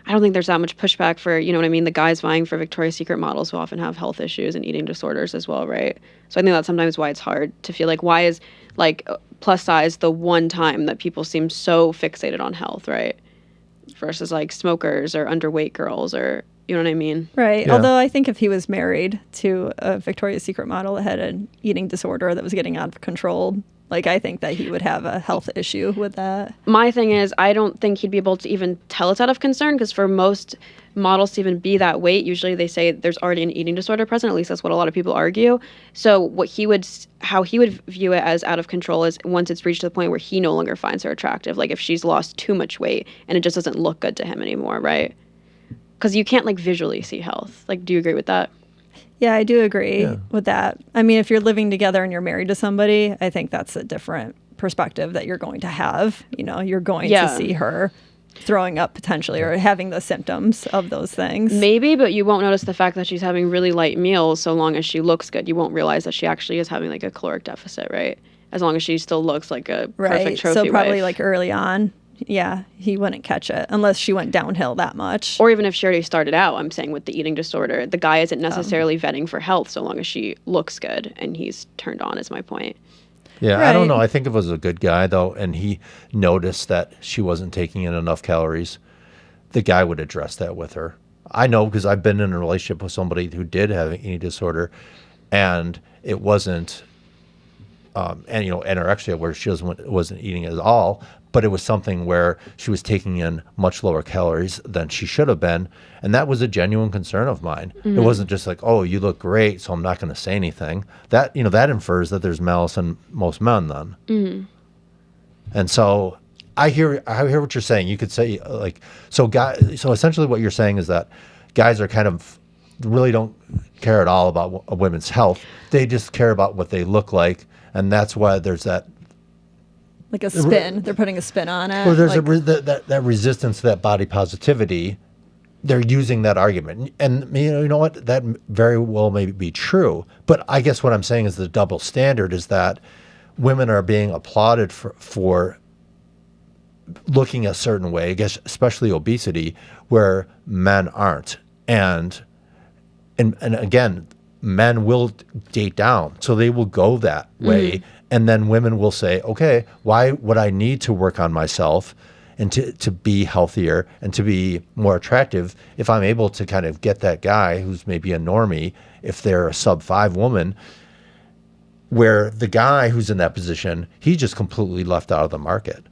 I don't think there's that much pushback for, you know what I mean, the guys vying for Victoria's Secret models who often have health issues and eating disorders as well, right? So I think that's sometimes why it's hard to feel like, why is like plus size the one time that people seem so fixated on health, right? Versus like smokers or underweight girls, or you know what I mean? Right. Yeah. Although I think if he was married to a Victoria's Secret model that had an eating disorder that was getting out of control, like, I think that he would have a health issue with that. My thing is, I don't think he'd be able to even tell it's out of concern, because for most models to even be that weight, usually they say there's already an eating disorder present. At least that's what a lot of people argue. So how he would view it as out of control is once it's reached the point where he no longer finds her attractive. Like if she's lost too much weight and it just doesn't look good to him anymore, right? Because you can't like visually see health. Like, do you agree with that? Yeah, I do agree with that. I mean, if you're living together and you're married to somebody, I think that's a different perspective that you're going to have. You're going to see her throwing up potentially or having the symptoms of those things. Maybe, but you won't notice the fact that she's having really light meals so long as she looks good. You won't realize that she actually is having like a caloric deficit, right? As long as she still looks like a perfect trophy So probably wife. like early on, he wouldn't catch it unless she went downhill that much. Or even if she already started out, I'm saying with the eating disorder, the guy isn't necessarily vetting for health so long as she looks good and he's turned on, is my point. Yeah, Right. I don't know. I think if it was a good guy, though, and he noticed that she wasn't taking in enough calories, the guy would address that with her. I know because I've been in a relationship with somebody who did have an eating disorder, and it wasn't anorexia where she wasn't eating at all, but it was something where she was taking in much lower calories than she should have been, and that was a genuine concern of mine. It wasn't just like, oh, you look great, so I'm not going to say anything. That that infers that there's malice in most men then. And so I hear what you're saying. You could say like, so essentially what you're saying is that guys are kind of really don't care at all about a women's health. They just care about what they look like. And that's why there's that, Like a spin. They're putting a spin on it. or there's that resistance to that body positivity. They're using that argument, and you know what? That very well may be true. But I guess what I'm saying is the double standard is that women are being applauded for looking a certain way, I guess, especially obesity, where men aren't. And again, men will date down, so they will go that way. And then women will say, okay, why would I need to work on myself and to be healthier and to be more attractive if I'm able to kind of get that guy who's maybe a normie, if they're a sub-5 woman, where the guy who's in that position, he just completely left out of the market.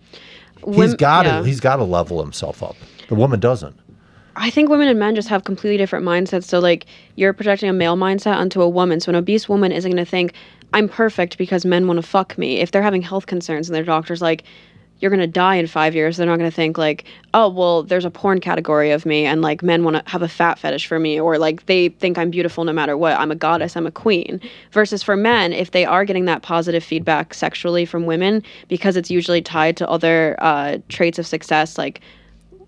He's got to level himself up. The woman doesn't. I think women and men just have completely different mindsets. So like you're projecting a male mindset onto a woman. So an obese woman isn't going to think I'm perfect because men want to fuck me. If they're having health concerns and their doctor's like, you're going to die in 5 years, they're not going to think like, oh, well, there's a porn category of me and like men want to have a fat fetish for me, or like they think I'm beautiful no matter what. I'm a goddess, I'm a queen. Versus for men, if they are getting that positive feedback sexually from women, because it's usually tied to other traits of success like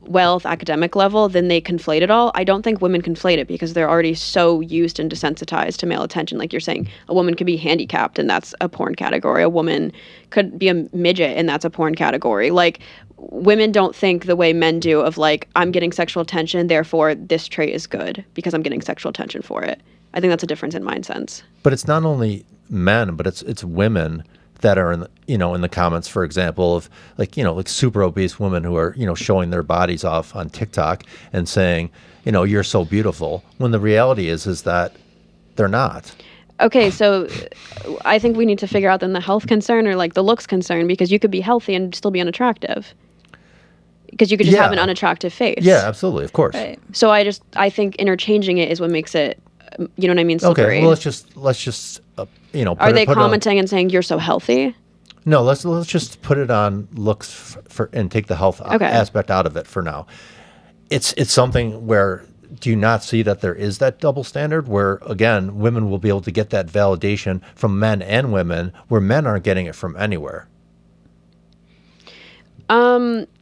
wealth, academic level, then they conflate it all. I don't think women conflate it because they're already so used and desensitized to male attention. Like you're saying, a woman could be handicapped and that's a porn category. A woman could be a midget and that's a porn category. Like women don't think the way men do of like, I'm getting sexual attention, therefore this trait is good because I'm getting sexual attention for it. I think that's a difference in mind sense. But it's not only men, but it's women that are in the, in the comments, for example, of like super obese women who are showing their bodies off on TikTok and saying you're so beautiful, when the reality is that they're not. Okay, so I think we need to figure out then the health concern or like the looks concern, because you could be healthy and still be unattractive. Because you could just have an unattractive face. Yeah, absolutely, of course. Right. So I think interchanging it is what makes it, you know what I mean, slippery. Okay, well let's just are they commenting and saying you're so healthy? No, let's just put it on looks for and take the health aspect out of it for now. It's something where, do you not see that there is that double standard where, again, women will be able to get that validation from men and women where men aren't getting it from anywhere?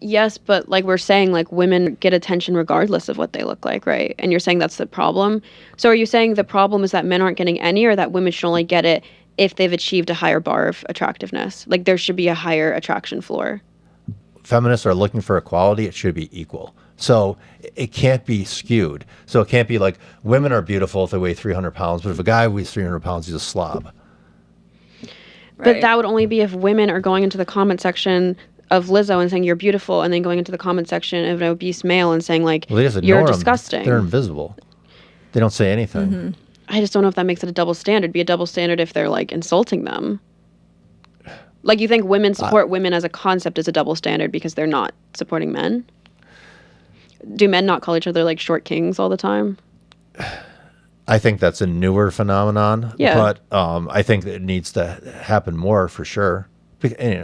Yes, but like we're saying, like women get attention regardless of what they look like, right? And you're saying that's the problem. So are you saying the problem is that men aren't getting any, or that women should only get it if they've achieved a higher bar of attractiveness? Like there should be a higher attraction floor. Feminists are looking for equality. It should be equal. So it can't be skewed. So it can't be like women are beautiful if they weigh 300 pounds, but if a guy weighs 300 pounds, he's a slob. Right. But that would only be if women are going into the comment section of Lizzo and saying you're beautiful, and then going into the comment section of an obese male and saying like you're disgusting. They're invisible. They don't say anything. Mm-hmm. I just don't know if that makes it a double standard. Be a double standard if they're like insulting them. Like you think women support women as a concept is a double standard because they're not supporting men? Do men not call each other like short kings all the time? I think that's a newer phenomenon. Yeah. But I think that it needs to happen more for sure.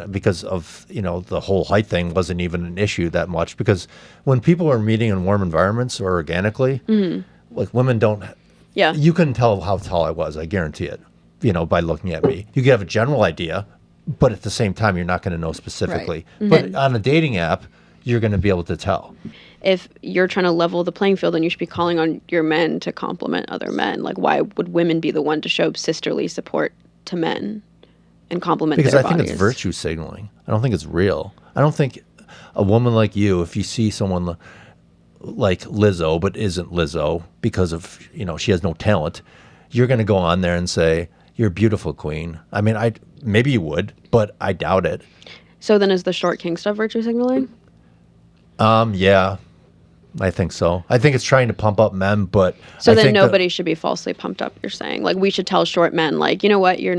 Because of the whole height thing wasn't even an issue that much, because when people are meeting in warm environments or organically, like women don't. Yeah. You couldn't tell how tall I was. I guarantee it. By looking at me, you could have a general idea, but at the same time, you're not going to know specifically. Right. But on a dating app, you're going to be able to tell. If you're trying to level the playing field, then you should be calling on your men to compliment other men. Like, why would women be the one to show sisterly support to men and compliment their bodies? Because I think it's virtue signaling. I don't think it's real. I don't think a woman like you, if you see someone like Lizzo but isn't Lizzo because of, she has no talent, you're going to go on there and say, you're a beautiful queen. I mean, maybe you would, but I doubt it. So then is the short king stuff virtue signaling? Yeah. I think so. I think it's trying to pump up men, but so then nobody should be falsely pumped up, you're saying. Like, we should tell short men, like, you know what, you're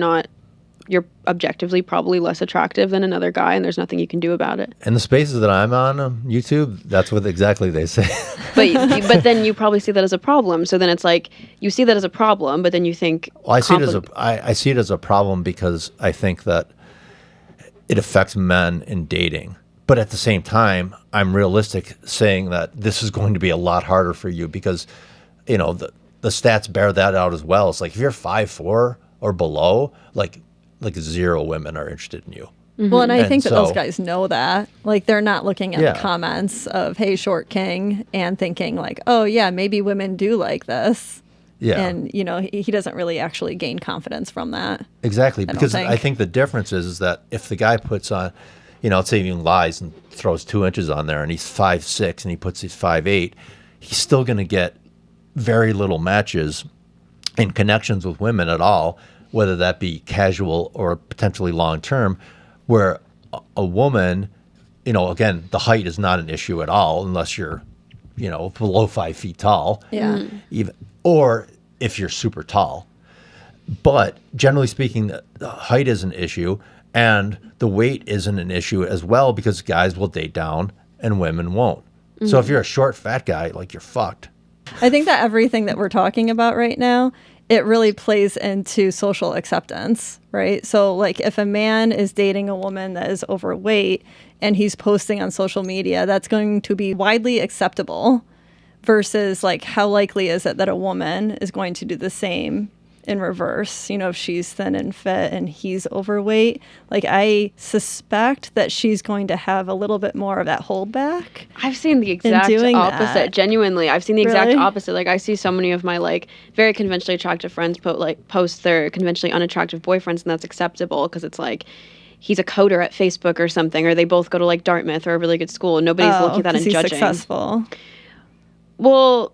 objectively probably less attractive than another guy, and there's nothing you can do about it. In the spaces that I'm on YouTube, that's what exactly they say. But then you probably see that as a problem. So then it's like, you see that as a problem, but then you think... Well, I see it as a problem because I think that it affects men in dating. But at the same time, I'm realistic saying that this is going to be a lot harder for you because, the stats bear that out as well. It's like if you're 5'4" or below, like 0 women are interested in you. Mm-hmm. Well, and I think that those guys know that. Like, they're not looking at the comments of, hey, short king, and thinking like, oh, yeah, maybe women do like this. Yeah. And, he doesn't really actually gain confidence from that. Exactly. Because I think the difference is that if the guy puts on... let's say he even lies and throws 2 inches on there and he's 5'6" and he puts his 5'8", he's still going to get very little matches and connections with women at all, whether that be casual or potentially long term, where a woman, again, the height is not an issue at all unless you're, below 5 feet tall. Yeah. Even, or if you're super tall. But generally speaking, the height is an issue and the weight isn't an issue as well because guys will date down and women won't. So if you're a short, fat guy, like, you're fucked. I think that everything that we're talking about right now, it really plays into social acceptance, right? So like if a man is dating a woman that is overweight and he's posting on social media, that's going to be widely acceptable versus like how likely is it that a woman is going to do the same in reverse, if she's thin and fit and he's overweight. Like I suspect that she's going to have a little bit more of that holdback. I've seen the exact opposite. That. Genuinely, I've seen the exact Really? opposite. Like I see so many of my like very conventionally attractive friends post their conventionally unattractive boyfriends, and that's acceptable because it's like he's a coder at Facebook or something, or they both go to like Dartmouth or a really good school, and nobody's looking at that and he's judging. Successful. Well,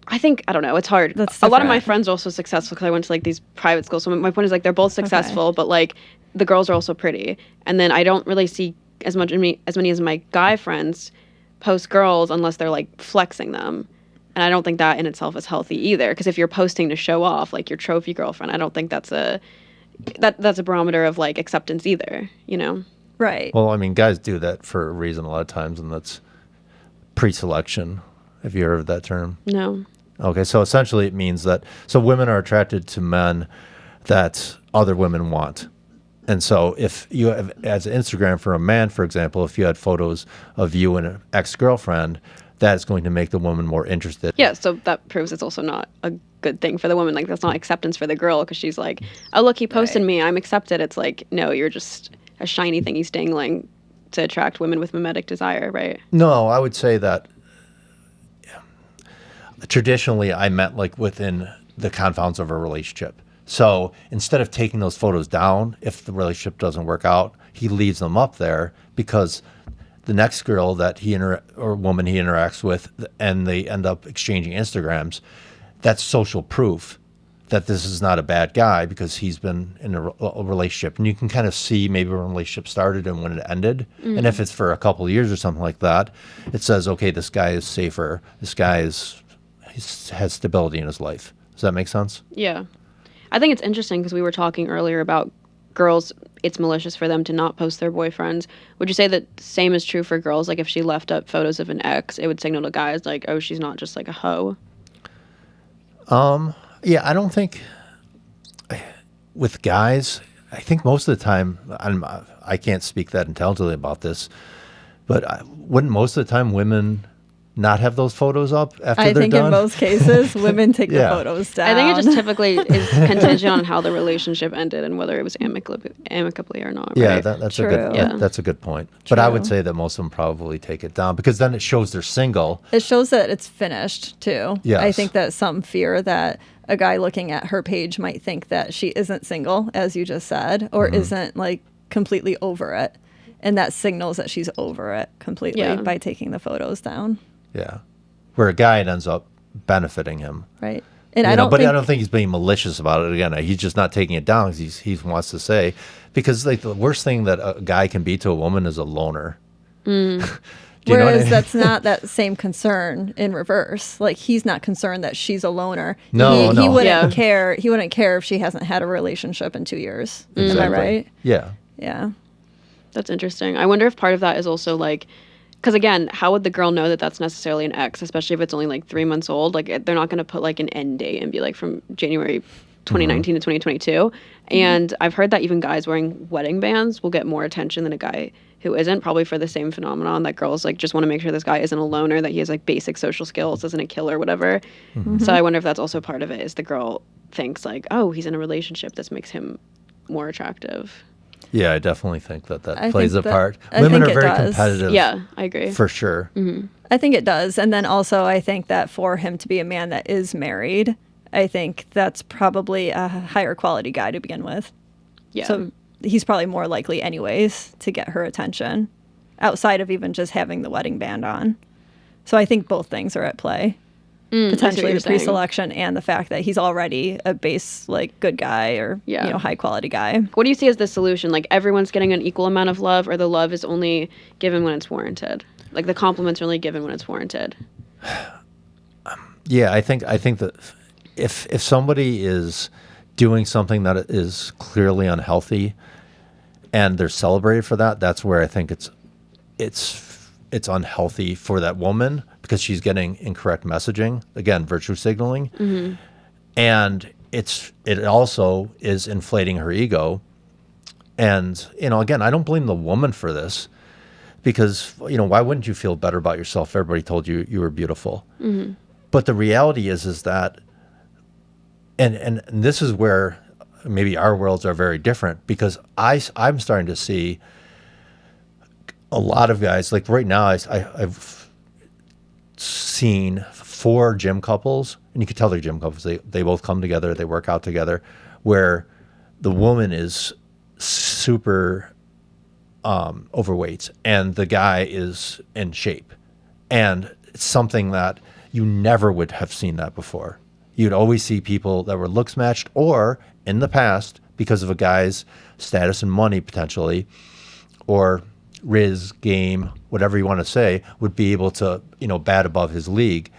I don't know. It's hard. That's a lot of different. my friends are also successful because I went to like these private schools. So my point is like they're both successful, but like the girls are also pretty. And then I don't really see as many as my guy friends post girls unless they're like flexing them. And I don't think that in itself is healthy either. Because if you're posting to show off like your trophy girlfriend, I don't think that's a barometer of like acceptance either, Right. Well, I mean, guys do that for a reason a lot of times, and that's pre-selection. Have you heard of that term? No. Okay, so essentially it means that women are attracted to men that other women want. And so if you have, as Instagram for a man, for example, if you had photos of you and an ex-girlfriend, that's going to make the woman more interested. Yeah, so that proves it's also not a good thing for the woman. Like, that's not acceptance for the girl because she's like, oh, look, he posted me. I'm accepted. It's like, no, you're just a shiny thing he's dangling to attract women with mimetic desire, right? No, I would say that traditionally I meant like within the confines of a relationship. So instead of taking those photos down, if the relationship doesn't work out, he leaves them up there because the next girl that or woman he interacts with and they end up exchanging Instagrams, that's social proof that this is not a bad guy because he's been in a relationship. And you can kind of see maybe when a relationship started and when it ended. Mm. And if it's for a couple of years or something like that, it says, okay, this guy is safer. This guy has stability in his life. Does that make sense? Yeah. I think it's interesting because we were talking earlier about girls, it's malicious for them to not post their boyfriends. Would you say that same is true for girls? Like if she left up photos of an ex, it would signal to guys like, oh, she's not just like a hoe? Yeah, I don't think with guys, I think most of the time, I can't speak that intelligently about this, but wouldn't most of the time women not have those photos up after they're done? I think in most cases, women take the photos down. I think it just typically is contingent on how the relationship ended and whether it was amicably or not. Yeah, right? that's a good point. True. But I would say that most of them probably take it down because then it shows they're single. It shows that it's finished too. Yes. I think that some fear that a guy looking at her page might think that she isn't single, as you just said, or isn't like completely over it. And that signals that she's over it completely by taking the photos down. Yeah, where a guy ends up benefiting him, right? And I don't think he's being malicious about it. Again, he's just not taking it down because he wants to say, because like the worst thing that a guy can be to a woman is a loner. Whereas that's not that same concern in reverse. Like he's not concerned that she's a loner. No, he wouldn't care. He wouldn't care if she hasn't had a relationship in 2 years. Exactly. Am I right? Yeah. Yeah. That's interesting. I wonder if part of that is also like, because again, how would the girl know that that's necessarily an ex, especially if it's only like 3 months old? Like they're not going to put like an end date and be like from January 2019 to 2022. And I've heard that even guys wearing wedding bands will get more attention than a guy who isn't, probably for the same phenomenon that girls like just want to make sure this guy isn't a loner, that he has like basic social skills, isn't a killer, whatever. So I wonder if that's also part of it, is the girl thinks like, oh, he's in a relationship, this makes him more attractive. Yeah, I definitely think that plays a part. I Women think are very does. competitive. Yeah, I agree. For sure. Mm-hmm. I think it does. And then also I think that for him to be a man that is married, I think that's probably a higher quality guy to begin with. Yeah. So he's probably more likely anyways to get her attention outside of even just having the wedding band on. So I think both things are at play. Potentially the pre-selection and the fact that he's already a base, like, good guy or, high quality guy. What do you see as the solution? Like, everyone's getting an equal amount of love, or the love is only given when it's warranted? Like, the compliments are only given when it's warranted? Yeah, I think that if somebody is doing something that is clearly unhealthy and they're celebrated for that, that's where I think it's unhealthy for that woman, because she's getting incorrect messaging, again, virtue signaling. Mm-hmm. And it also is inflating her ego. And, again, I don't blame the woman for this, because, why wouldn't you feel better about yourself if everybody told you you were beautiful? Mm-hmm. But the reality is that, and this is where maybe our worlds are very different, because I'm starting to see a lot of guys, like right now, I've seen 4 gym couples, and you can tell they're gym couples. They both come together, they work out together, where the woman is super overweight and the guy is in shape. And it's something that you never would have seen that before. You'd always see people that were looks matched, or in the past, because of a guy's status and money potentially, or riz, game, whatever you want to say, would be able to, bat above his league.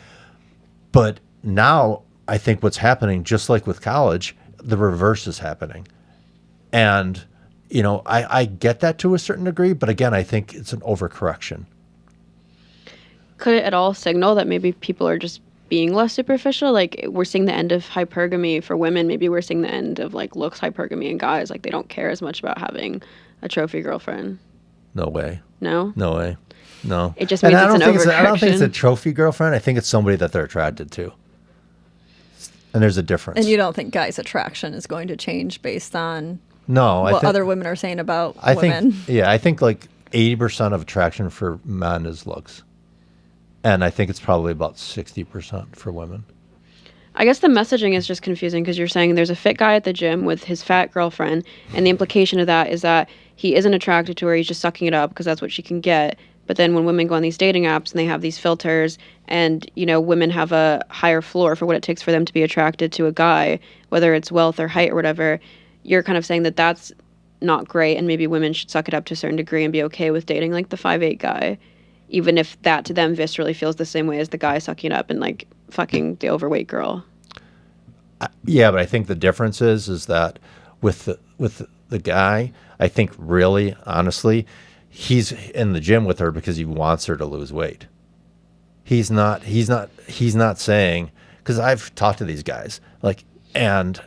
But now I think what's happening, just like with college, the reverse is happening. And, I get that to a certain degree, but again, I think it's an overcorrection. Could it at all signal that maybe people are just being less superficial? Like, we're seeing the end of hypergamy for women. Maybe we're seeing the end of, like, looks hypergamy in guys. Like, they don't care as much about having a trophy girlfriend. No way. No? No way. No. It just means it's an overcorrection. I don't think it's a trophy girlfriend. I think it's somebody that they're attracted to. And there's a difference. And you don't think guys' attraction is going to change based on what other women are saying about women? I think like 80% of attraction for men is looks. And I think it's probably about 60% for women. I guess the messaging is just confusing, because you're saying there's a fit guy at the gym with his fat girlfriend, and the implication of that is that he isn't attracted to her, he's just sucking it up because that's what she can get. But then when women go on these dating apps and they have these filters, and, women have a higher floor for what it takes for them to be attracted to a guy, whether it's wealth or height or whatever, you're kind of saying that that's not great, and maybe women should suck it up to a certain degree and be okay with dating, like, the 5'8" guy, even if that to them viscerally feels the same way as the guy sucking it up and, like, fucking the overweight girl. Yeah, but I think the difference is that with the guy, I think really, honestly, he's in the gym with her because he wants her to lose weight. He's not saying, because I've talked to these guys, like, and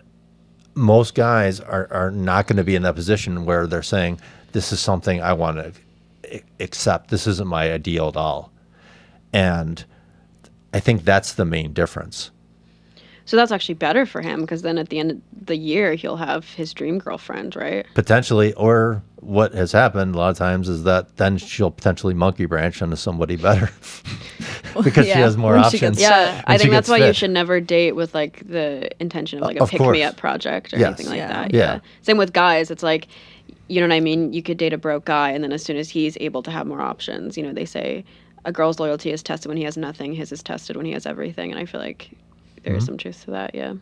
most guys are not going to be in that position where they're saying, this is something I want to accept. This isn't my ideal at all. And I think that's the main difference. So that's actually better for him, because then at the end of the year, he'll have his dream girlfriend, right? Potentially. Or what has happened a lot of times is that then she'll potentially monkey branch into somebody better because she has more options. Yeah, I think that's why you should never date with, like, the intention of, like, a pick-me-up project or anything like that. Yeah. Same with guys. It's like, you know what I mean? You could date a broke guy, and then as soon as he's able to have more options, they say a girl's loyalty is tested when he has nothing. His is tested when he has everything. And I feel like there is some truth to that, yeah.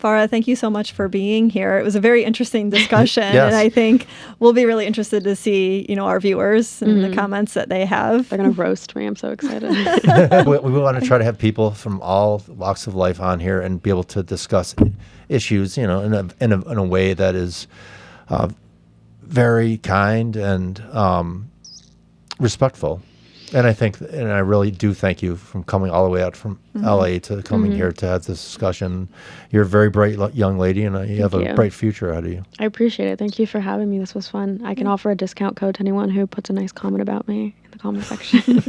Farha, thank you so much for being here. It was a very interesting discussion, Yes. and I think we'll be really interested to see, our viewers and the comments that they have. They're going to roast me. I'm so excited. We want to try to have people from all walks of life on here and be able to discuss issues, in a way that is very kind and respectful. And I really do thank you from coming all the way out from LA to coming here to have this discussion. You're a very bright young lady, and you have a bright future ahead of you. I appreciate it. Thank you for having me. This was fun. I can offer a discount code to anyone who puts a nice comment about me in the comment section.